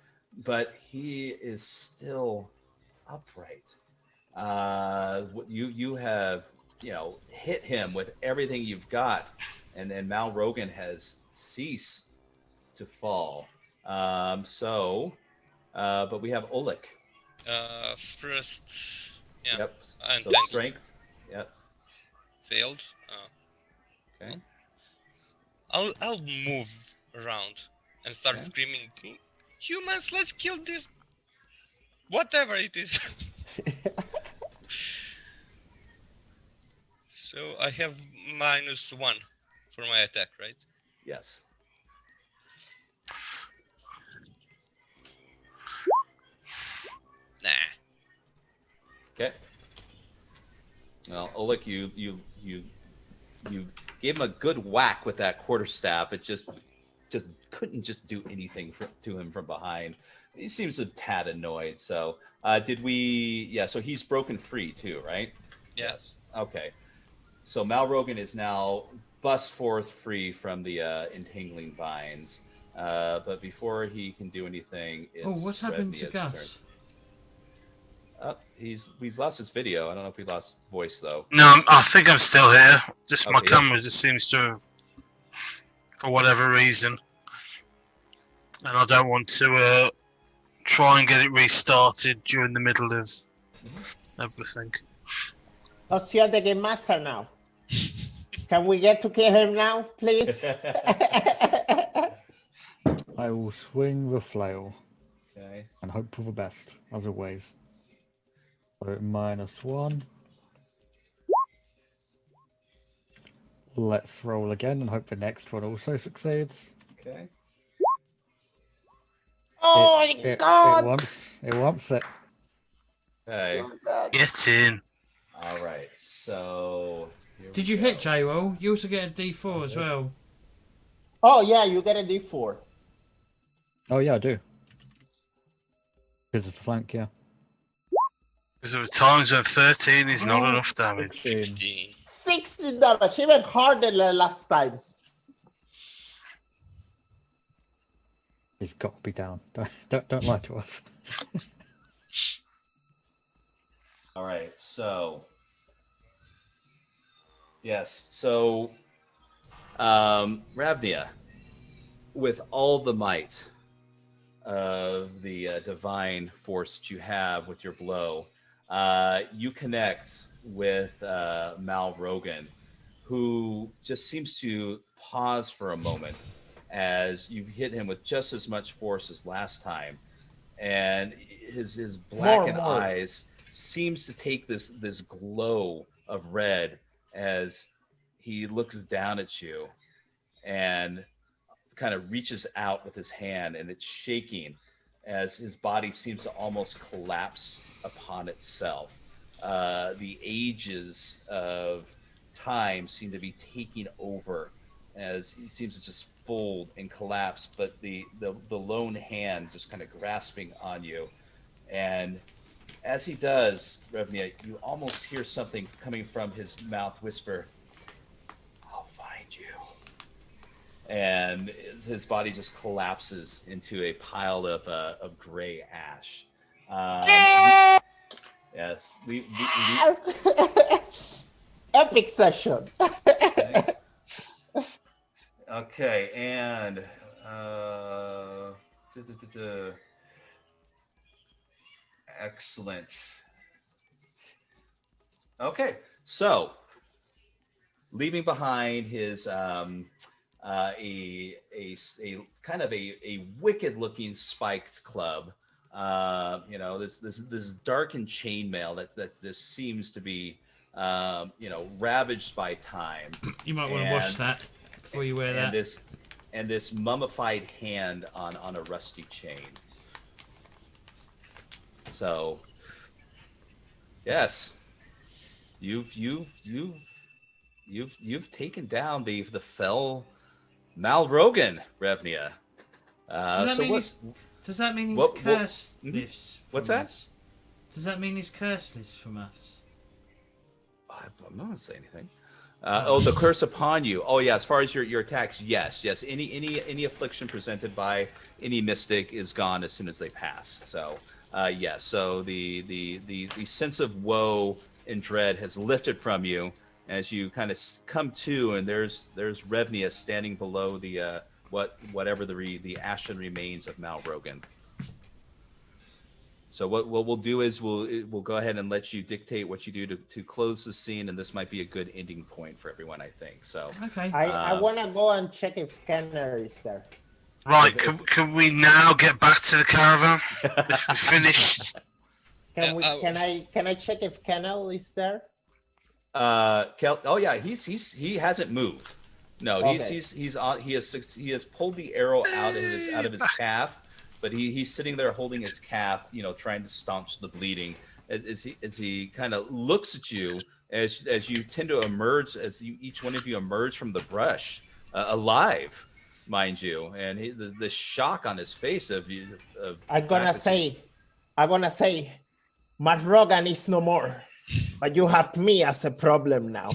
but he is still upright. You have hit him with everything you've got, and then Mal Rogan has ceased to fall. But we have Oleg. First, yeah. Yep. And So tangled. strength. Yep. Failed. Okay. I'll move around and start Okay. screaming, "Humans, let's kill this! Whatever it is." So I have -1 for my attack, right? Yes. Nah. Okay. Well, Oleg, you gave him a good whack with that quarterstaff. It just couldn't just do anything to him from behind. He seems a tad annoyed. So did we? Yeah. So he's broken free too, right? Yes. Okay. So Mal Rogan is now bust forth free from the entangling vines. But before he can do anything, it's What's happened to Rednia's Gus? turn. He's lost his video. I don't know if he lost voice though. No, I think I'm still here. Just my Okay, yeah. camera just seems to have, for whatever reason, and I don't want to try and get it restarted during the middle of everything. Let's hear the game master now. Can we get to kill him now, please? I will swing the flail Okay. and hope for the best, as always. So -1. Let's roll again and hope the next one also succeeds. Okay. Oh my It god! wants it. Okay. Oh god. Get in. All right. So. here Did we you go. hit J-Roll? You also get a D4 as well. Oh yeah, you get a D4. Oh yeah, I do. Because of the flank, yeah. Because there were times when 13 is not enough damage. 16. 60 damage, even harder than last time. He's got to be down. Don't lie to us. All right. So. Yes. So. Ravnia, with all the might of the divine force that you have with your blow, you connect with Mal Rogan, who just seems to pause for a moment as you hit him with just as much force as last time, and his blackened More. eyes seems to take this glow of red as he looks down at you and kind of reaches out with his hand, and it's shaking as his body seems to almost collapse upon itself. The ages of time seem to be taking over as he seems to just fold and collapse, but the lone hand just kind of grasping on you. And as he does, Revnia, you almost hear something coming from his mouth whisper, "I'll find you." And his body just collapses into a pile of gray ash. Yes. Epic session. Okay, and excellent. Okay, so leaving behind his a kind of a wicked looking spiked club, this darkened chainmail that just seems to be ravaged by time. You might want to wash that before you wear that. And this mummified hand on a rusty chain. So yes, you've taken down the fell Mal Rogan, Revnia. Does that mean he's cursed lives? What's that? Us? Does that mean he's cursed lives from us? I'm not gonna say anything. The curse upon you. Oh yeah, as far as your attacks, yes. Any affliction presented by any mystic is gone as soon as they pass. So yes. So the sense of woe and dread has lifted from you as you kind of come to, and there's Revnia standing below the whatever the ashen remains of Mount Rogan. So what we'll do is we'll go ahead and let you dictate what you do to close the scene, and this might be a good ending point for everyone, I think. So Okay. I want to go and check if Kenner is there. Right, can we now get back to the caravan? If we're finished. Can I check if Kennel is there? Oh yeah, he hasn't moved. No, Okay. he has pulled the arrow out of his calf, but he's sitting there holding his calf, trying to staunch the bleeding as he kind of looks at you as you tend to emerge, each one of you emerge from the brush, alive, mind you, and the shock on his face of I'm gonna say, Matt Rogan is no more, but you have me as a problem now.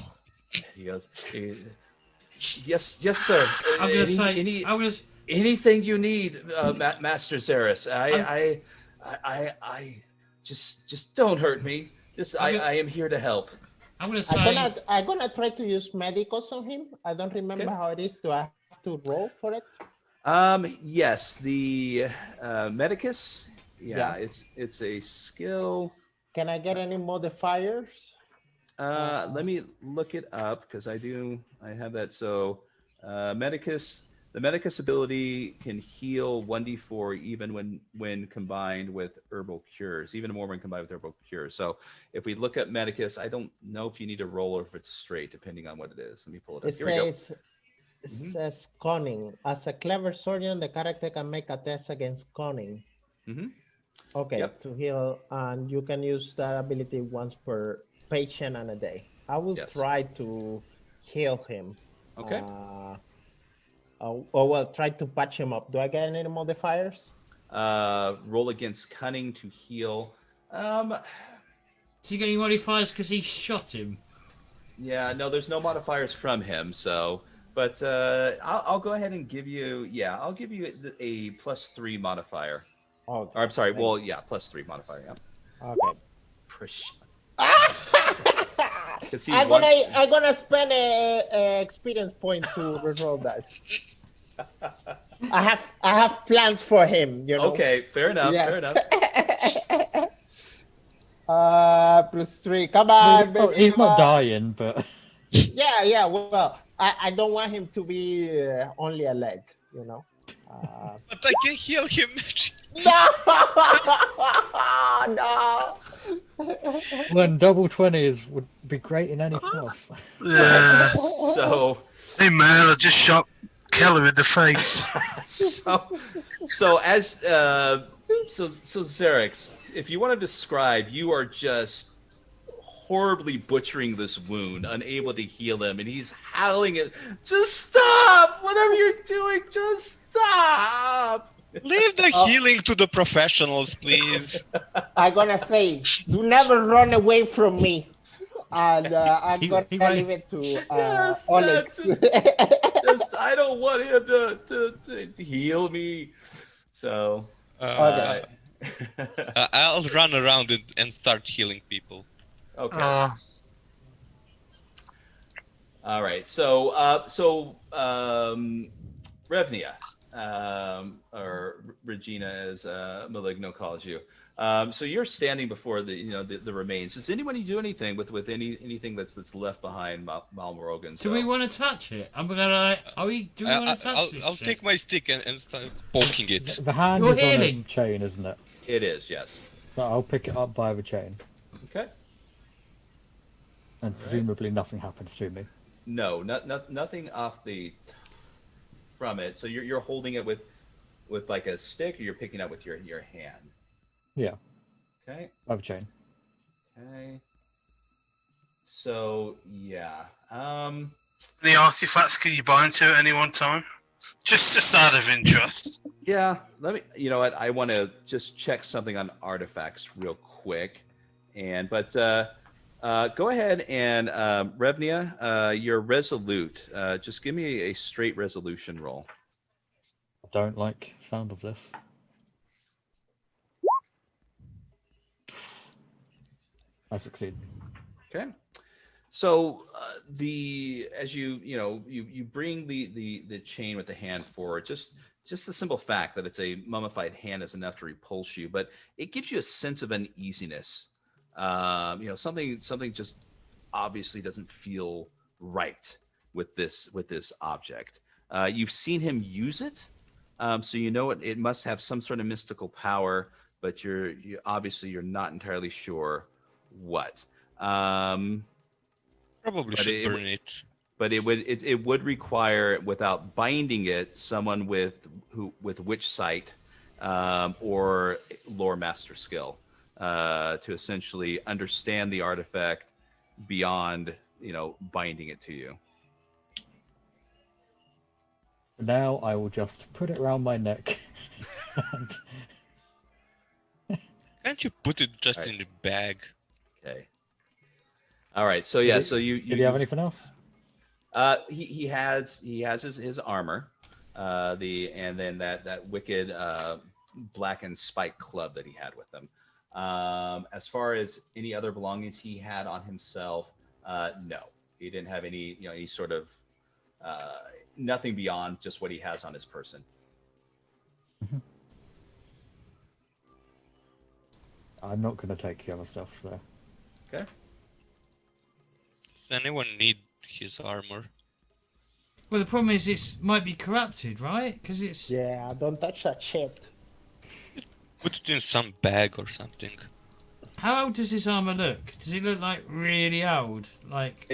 He goes, yes, sir. I'm gonna say, anything you need, Master Zeris. I just don't hurt me. I am here to help. I'm gonna say. I'm gonna try to use medicos on him. I don't remember how it is. Do I have to roll for it? Yes, the Medicus. Yeah, it's a skill. Can I get any modifiers? Let me look it up because I have that. So, Medicus. The Medicus ability can heal 1d4 even when combined with herbal cures, even more when combined with herbal cures. So if we look at Medicus, I don't know if you need to roll or if it's straight, depending on what it is. Let me pull it up. Here we go. It says cunning. As a clever surgeon, the character can make a test against cunning. Mm-hmm. Okay, Yep. to heal, and you can use that ability once per patient and a day. I will try to heal him. Okay. Try to patch him up. Do I get any modifiers? Roll against cunning to heal. Does he get any modifiers because he shot him? Yeah, no, there's no modifiers from him. So, but I'll go ahead and give you. Yeah, I'll give you a +3 modifier. Oh, or, I'm sorry. Well, yeah, +3 modifier. Yeah. Okay. I'm gonna spend a experience point to reroll that. I have plans for him, Okay, fair enough. Yes. Fair enough. +3. Come on, baby. He's not dying, but Yeah. Well, I don't want him to be only a leg, But I can heal him. No. when double 20s would be great in anything else. Yeah. So, Hey man, I just shot Keller in the face. so Xerix, if you want to describe, you are just horribly butchering this wound, unable to heal him, and he's howling it. Just stop! Whatever you're doing, just stop! Leave the healing to the professionals, please. I'm gonna say, do never run away from me. And I'm gonna leave it to Oleg. I don't want him to heal me. So, Okay. I'll run around it and start healing people. Okay. All right. So, Revnia, or Regina, as Maligno calls you. So you're standing before the remains. Does anybody do anything with anything that's left behind Malmorogan? Do we want to touch it? I'm gonna. Do we want to touch this? I'll take my stick and start poking it. The hand You're is on a healing. chain, isn't it? It is, yes. So I'll pick it up by the chain, Okay. and presumably nothing happens to me. No, nothing from it. So you're holding it with like a stick, or you're picking up with your hand. Yeah, Okay. by the chain. Okay. So yeah. Any artifacts can you bind to at any one time? Just out of interest. Yeah, let me. You know what? I want to just check something on artifacts real quick, but Go ahead and Revnia, you're resolute. Just give me a straight resolution roll. I don't like the sound of this. I succeed. Okay. So as you bring the chain with the hand forward, just the simple fact that it's a mummified hand is enough to repulse you, but it gives you a sense of uneasiness. Something just obviously doesn't feel right with this object. You've seen him use it, so you know it must have some sort of mystical power, but you're not entirely sure what. Probably But should burn it. But it would require, without binding it, someone with witch sight or lore master skill to essentially understand the artifact beyond binding it to you. Now I will just put it around my neck. Can't you put it just Right. in the bag? Okay. All right. So yeah. Did he- So you Did you have anything else? He has his armor, and then that wicked blackened spike club that he had with him. As far as any other belongings he had on himself, no, he didn't have any sort of nothing beyond just what he has on his person. I'm not going to take the other stuff, so. Okay. Does anyone need his armor? Well, the problem is it might be corrupted, right? Because it's... Yeah, don't touch that shit. Put it in some bag or something. How old does this armor look? Does it look like really old? Like...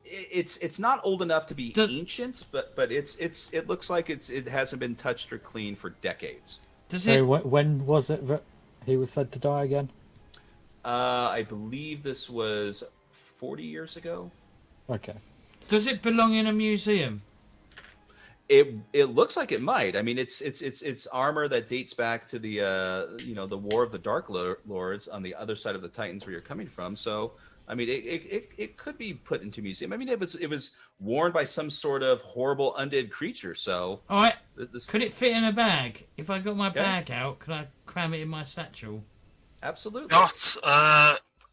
It's not old enough to be Does- ancient, but it looks like it hasn't been touched or cleaned for decades. Does it... So when was it that he was said to die again? I believe this was 40 years ago. Okay. Does it belong in a museum? It looks like it might. I mean, it's armor that dates back to the the War of the Dark Lords on the other side of the Titans where you're coming from. So I mean, it could be put into a museum. I mean, it was worn by some sort of horrible undead creature. So All right. this Could it fit in a bag? If I got my Okay. bag out, could I cram it in my satchel? absolutely. Not.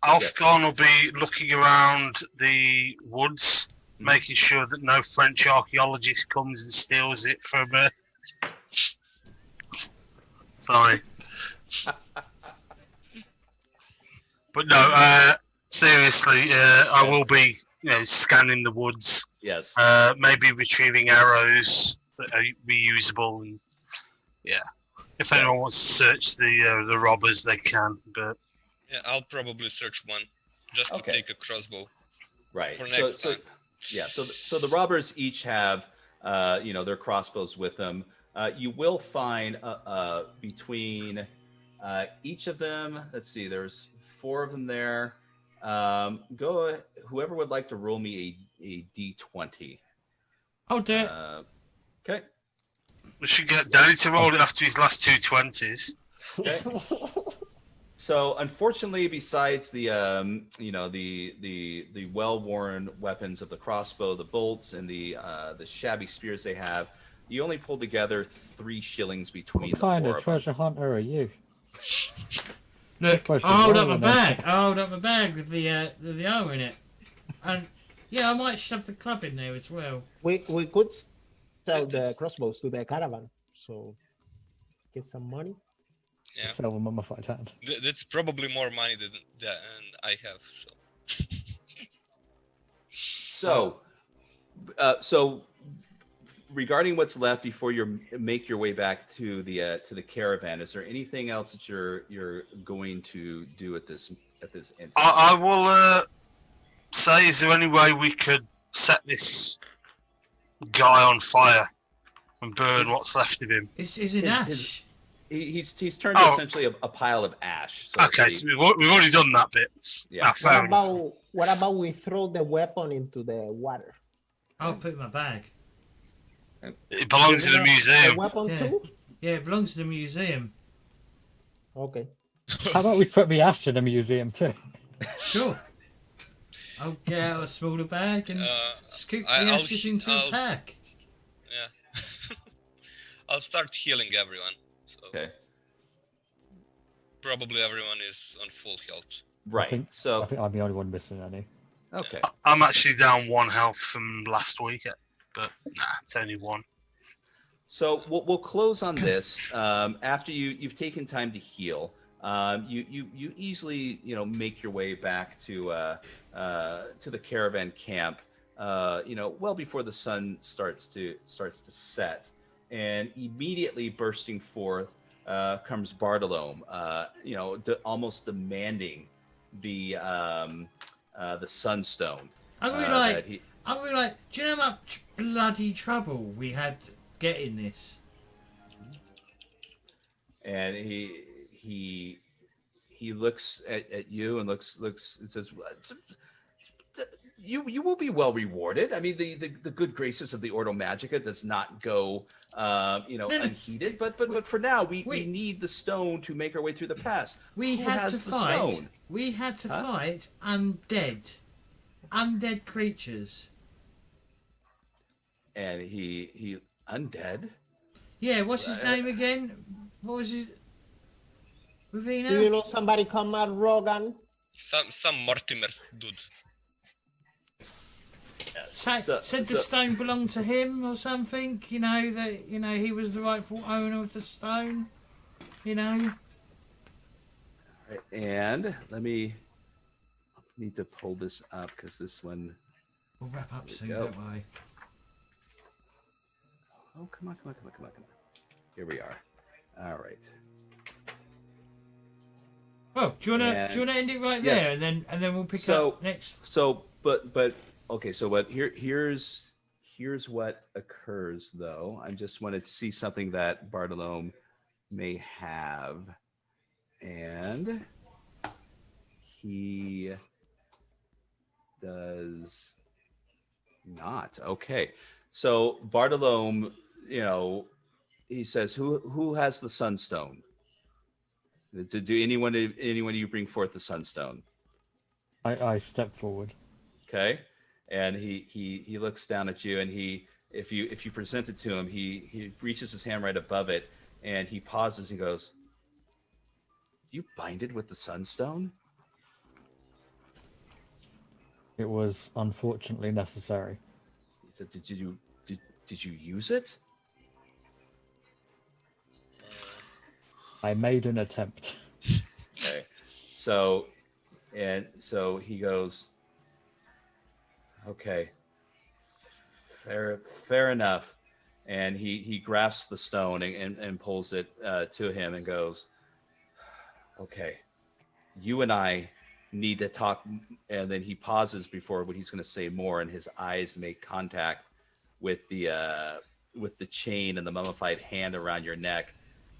Alfgon will be looking around the woods, making sure that no French archaeologist comes and steals it from. Sorry. But no, seriously, I will be, scanning the woods, Yes. maybe retrieving arrows that are reusable, and if anyone wants to search the robbers, they can. But Yeah, I'll probably search one, just to Okay. take a crossbow Right. for next time. Yeah. So the robbers each have their crossbows with them. You will find between each of them. Let's see. There's 4 of them there. Whoever would like to roll me a d20. I'll do it. Okay. we should get Danny to roll it after his last 2 20s. Okay. So unfortunately, besides the the well-worn weapons of the crossbow, the bolts, and the shabby spears they have, you only pulled together 3 shillings between What the kind 4 of of them. treasure hunter are you? Look, supposed to I hold roll up my on bag. I hold up my bag with the armor in it. And yeah, I might shove the club in there as well. We could sell the crossbows to the caravan, so get some money. Yeah, Sell the mummified hand. that's probably more money than I have. So So regarding what's left before you make your way back to the caravan, is there anything else that you're going to do at this instant? I will say, is there any way we could set this guy on fire and burn what's left of him? Is it ash? He's turned Oh. essentially a pile of ash. So to Okay, speak. so we've already done that bit. Yeah. Fair enough. What about we throw the weapon into the water? I'll put it in my bag. It belongs in a The museum. weapon Yeah. too? Yeah, it belongs to the museum. Okay. How about we put the ash in a museum too? Sure. I'll get out a smaller bag and scoop the I'll ashes into a pack. Yeah. I'll start healing everyone. So Okay. probably everyone is on full health. Right. I think I'm the only one missing any. Okay. I'm actually down 1 health from last week, but nah, it's only 1. So we'll close on this. After you've taken time to heal, you easily make your way back to the caravan camp. Well before the sun starts to set, and immediately bursting forth comes Bartolome. Almost demanding the sunstone. I'm gonna be like, do you know how much bloody trouble we had getting this? And he looks at you and looks and says, you will be well rewarded. I mean, the good graces of the Ordo Magica does not go unheeded, but for now we need the stone to make our way through the pass. We Who had has to the fight. stone? We had to Huh? fight undead creatures. And he undead. Yeah, what's his name again? What was his? Ravina? Do you know somebody called Matt Rogan? Some Mortimer dude. Said the stone belonged to him or something. That he was the rightful owner of the stone. And let me need to pull this up because this one. We'll wrap up soon, go. don't we? Oh, come on. Here we are. All right. Well, do you wanna end it right Yes. there, and then we'll pick So- up next. So, but okay. So, here's what occurs though. I just wanted to see something that Bartolome may have, and he does not. Okay. So Bartolome, he says, "Who has the sunstone? Do anyone of you bring forth the sunstone?" I step forward. Okay, and he looks down at you, and if you present it to him, he reaches his hand right above it, and he pauses and goes, "You bind it with the sunstone?" It was unfortunately necessary. He said, Did you use it? I made an attempt. Okay, so he goes, "Okay, fair enough," and he grasps the stone and pulls it to him and goes, "Okay, you and I need to talk." And then he pauses before what he's going to say more, and his eyes make contact with the chain and the mummified hand around your neck,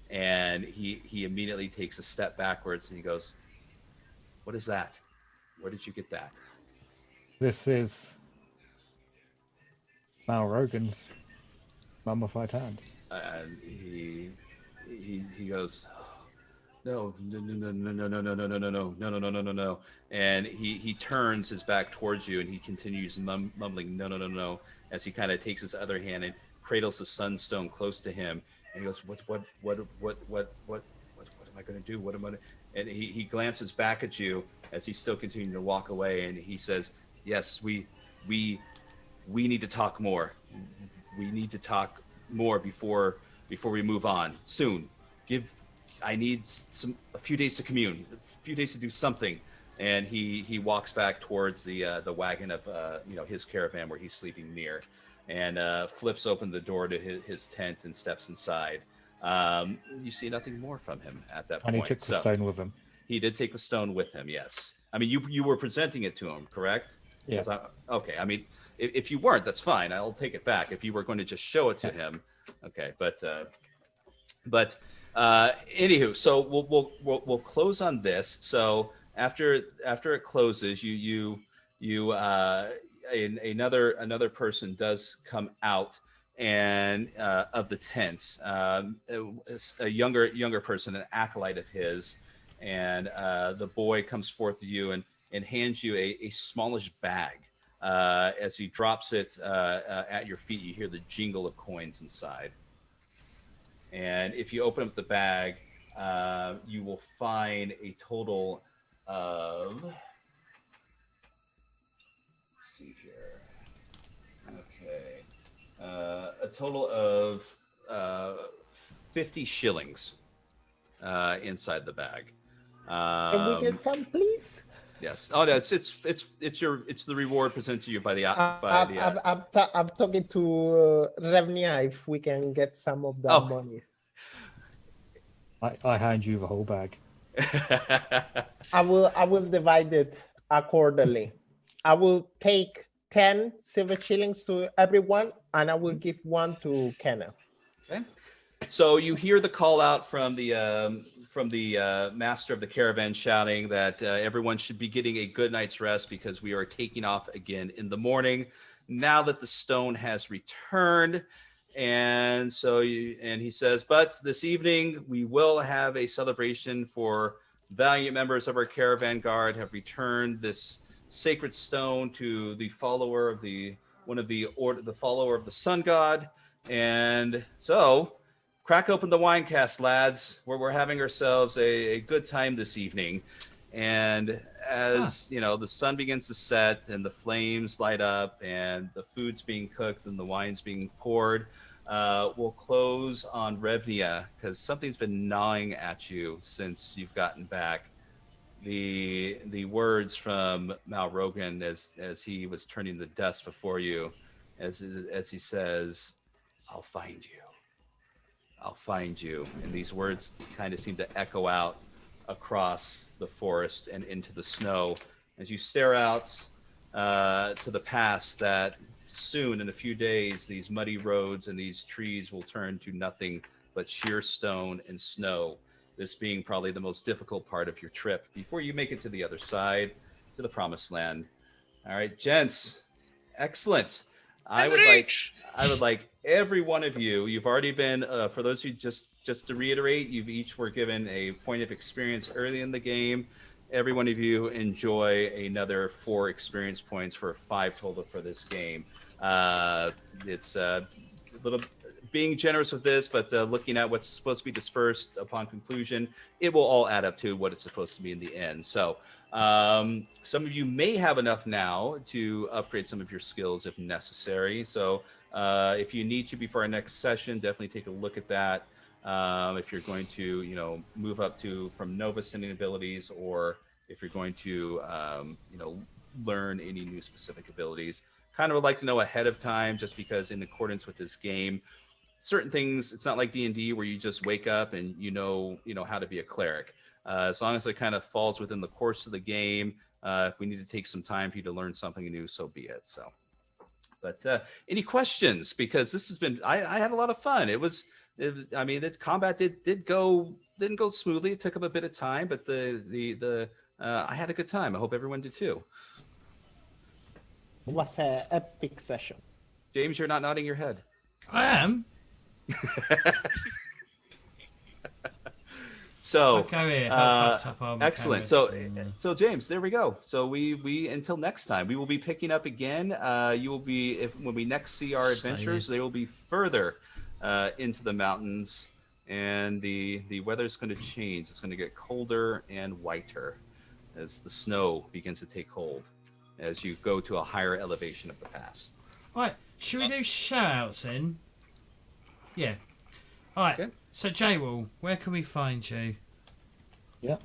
and he immediately takes a step backwards and he goes, "What is that? Where did you get that?" This is Mal Rogan's mummified hand. And he goes, no, and he turns his back towards you and he continues mumbling no, as he kind of takes his other hand and cradles the sunstone close to him, and he goes, what am I going to do? What am I? And he glances back at you as he's still continuing to walk away, and he says, "Yes, we need to talk more. We need to talk more before we move on. Soon. I need a few days to commune, a few days to do something." And he walks back towards the wagon of his caravan where he's sleeping near, and flips open the door to his tent and steps inside. You see nothing more from him at that point. And he took the stone with him. He did take the stone with him. Yes. I mean, you were presenting it to him, correct? Yeah. Okay. I mean, if you weren't, that's fine. I'll take it back. If you were going to just show it to him, okay. But anywho, so we'll close on this. So after it closes, another person does come out and of the tent, a younger person, an acolyte of his, and the boy comes forth to you and and hands you a smallish bag. As he drops it at your feet, you hear the jingle of coins inside. And if you open up the bag, you will find a total of... Let's see here. Okay. A total of 50 shillings inside the bag. Can we get some, please? Yes. Oh, no, it's the reward presented to you by the I'm talking to Revnia if we can get some of that money. I hand you the whole bag. I will divide it accordingly. I will take 10 silver shillings to everyone, and I will give one to Kenneth. Okay. So you hear the call out from the master of the caravan shouting that everyone should be getting a good night's rest because we are taking off again in the morning now that the stone has returned. And so he says, but this evening we will have a celebration for valiant members of our caravan guard have returned this sacred stone to the follower of the follower of the sun god. And so crack open the wine cask, lads, where we're having ourselves a good time this evening. And as the sun begins to set and the flames light up and the food's being cooked and the wine's being poured, we'll close on Revnia because something's been gnawing at you since you've gotten back. The words from Mal Rogan as he was turning the dust before you, as he says, "I'll find you. I'll find you." And these words kind of seem to echo out across the forest and into the snow as you stare out to the past that soon, in a few days, these muddy roads and these trees will turn to nothing but sheer stone and snow. This being probably the most difficult part of your trip before you make it to the other side, to the promised land. All right, gents, excellent. I would like every one of you. You've already been, for those who just to reiterate, you've each were given a point of experience early in the game. Every one of you enjoy another 4 experience points for 5 total for this game. It's a little being generous with this, but looking at what's supposed to be dispersed upon conclusion, it will all add up to what it's supposed to be in the end. So some of you may have enough now to upgrade some of your skills if necessary. So if you need to before our next session, definitely take a look at that. If you're going to, move up from Nova sending abilities, or if you're going to, learn any new specific abilities, kind of would like to know ahead of time, just because in accordance with this game, certain things, it's not like D&D where you just wake up and you know how to be a cleric. As long as it kind of falls within the course of the game, if we need to take some time for you to learn something new, so be it. So, but any questions? Because this has been, I had a lot of fun. It was I mean, the combat didn't go smoothly. It took up a bit of time, but I had a good time. I hope everyone did too. It was an epic session. James, you're not nodding your head. I am. So excellent. So James, there we go. So we until next time, we will be picking up again. You will be when we next see our adventures, they will be further into the mountains, and the weather's going to change. It's going to get colder and whiter as the snow begins to take hold as you go to a higher elevation of the pass. Right, should we do shout-outs then? Yeah. All right. Okay. So J-Wall, where can we find you? Yeah.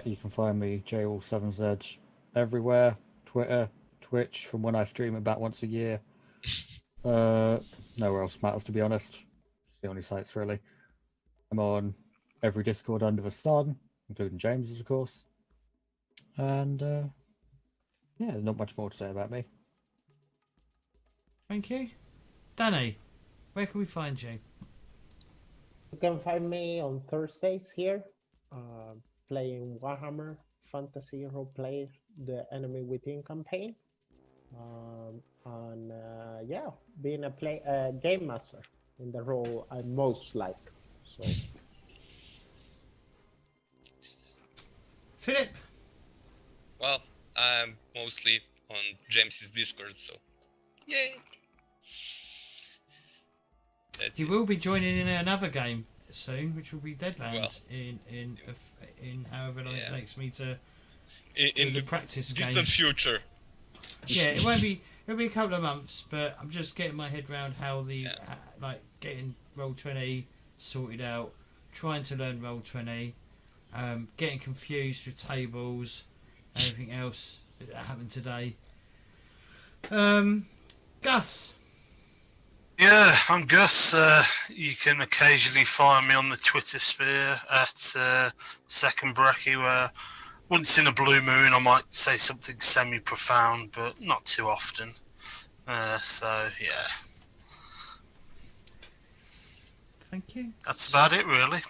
You can find me, JWall7Z, everywhere. Twitter, Twitch, from when I stream about once a year. Nowhere else matters, to be honest. It's the only sites, really. I'm on every Discord under the sun, including James's, of course. And, yeah, there's not much more to say about me. Thank you. Danny, where can we find you? You can find me on Thursdays here, playing Warhammer Fantasy Roleplay, the Enemy Within campaign. Yeah, being a game master in the role I most like. So, Philip? Well, I'm mostly on James's Discord, so yay. That's He it. will be joining in another game soon, which will be Deadlands in however long it Yeah. takes me to In do the the practice game. distant future. Yeah, it won't be. It'll be a couple of months, but I'm just getting my head around how Yeah. like getting Roll20 sorted out, trying to learn Roll20, getting confused with tables, and everything else that happened today. Gus. Yeah, I'm Gus. You can occasionally find me on the Twitter sphere at Second Brekkie, where once in a blue moon I might say something semi-profound, but not too often. So, yeah, Thank you. that's about it, really.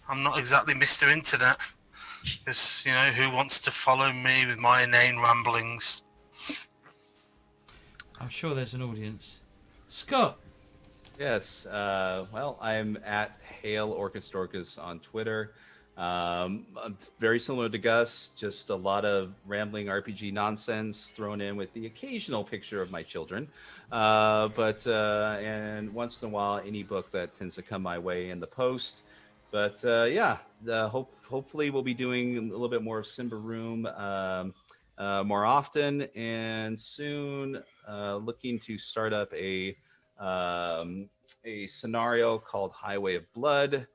I'm not exactly Mr. Internet, because, you know, who wants to follow me with my inane ramblings? I'm sure there's an audience. Scott. Yes. Well, I'm at Hail Orchistorcus on Twitter. I'm very similar to Gus, just a lot of rambling RPG nonsense thrown in with the occasional picture of my children. And once in a while, any book that tends to come my way in the post. But yeah, hopefully we'll be doing a little bit more of Symbaroum more often, and soon looking to start up a scenario called Highway of Blood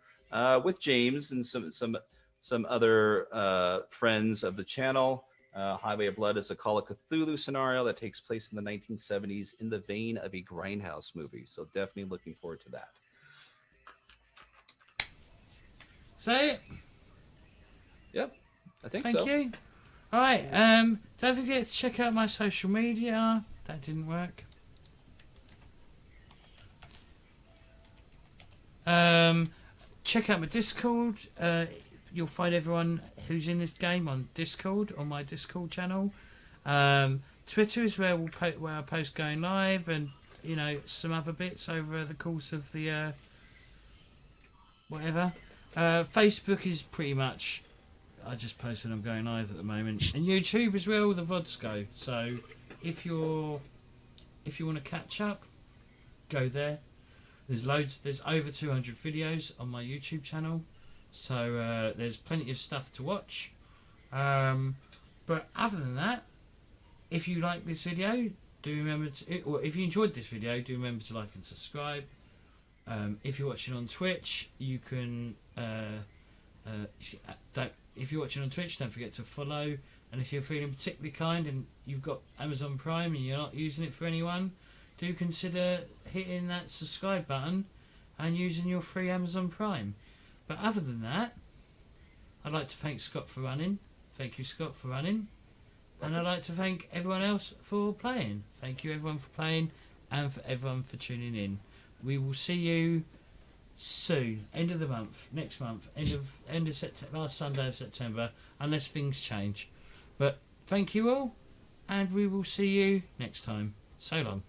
with James and some other friends of the channel. Highway of Blood is a Call of Cthulhu scenario that takes place in the 1970s in the vein of a Grindhouse movie. So definitely looking forward to that. Say it. Yep, I think Thank so. you. All right. Don't forget to check out my social media. That didn't work. Check out my Discord. You'll find everyone who's in this game on Discord, on my Discord channel. Twitter is where where I post going live, and you know, some other bits over the course of the whatever. Facebook is pretty much I just post when I'm going live at the moment, and YouTube is where all the VODs go. So if you want to catch up, go there. There's loads. There's over 200 videos on my YouTube channel, so there's plenty of stuff to watch. But other than that, if you like this video, do remember to, or if you enjoyed this video, do remember to like and subscribe. If you're watching on Twitch, you can. If you're watching on Twitch, don't forget to follow. And if you're feeling particularly kind and you've got Amazon Prime and you're not using it for anyone, do consider hitting that subscribe button and using your free Amazon Prime. But other than that, I'd like to thank Scott for running. Thank you, Scott, for running. And I'd like to thank everyone else for playing. Thank you, everyone, for playing, and for everyone for tuning in. We will see you soon, end of the month, next month, end of September, last Sunday of September, unless things change. But thank you all, and we will see you next time. So long.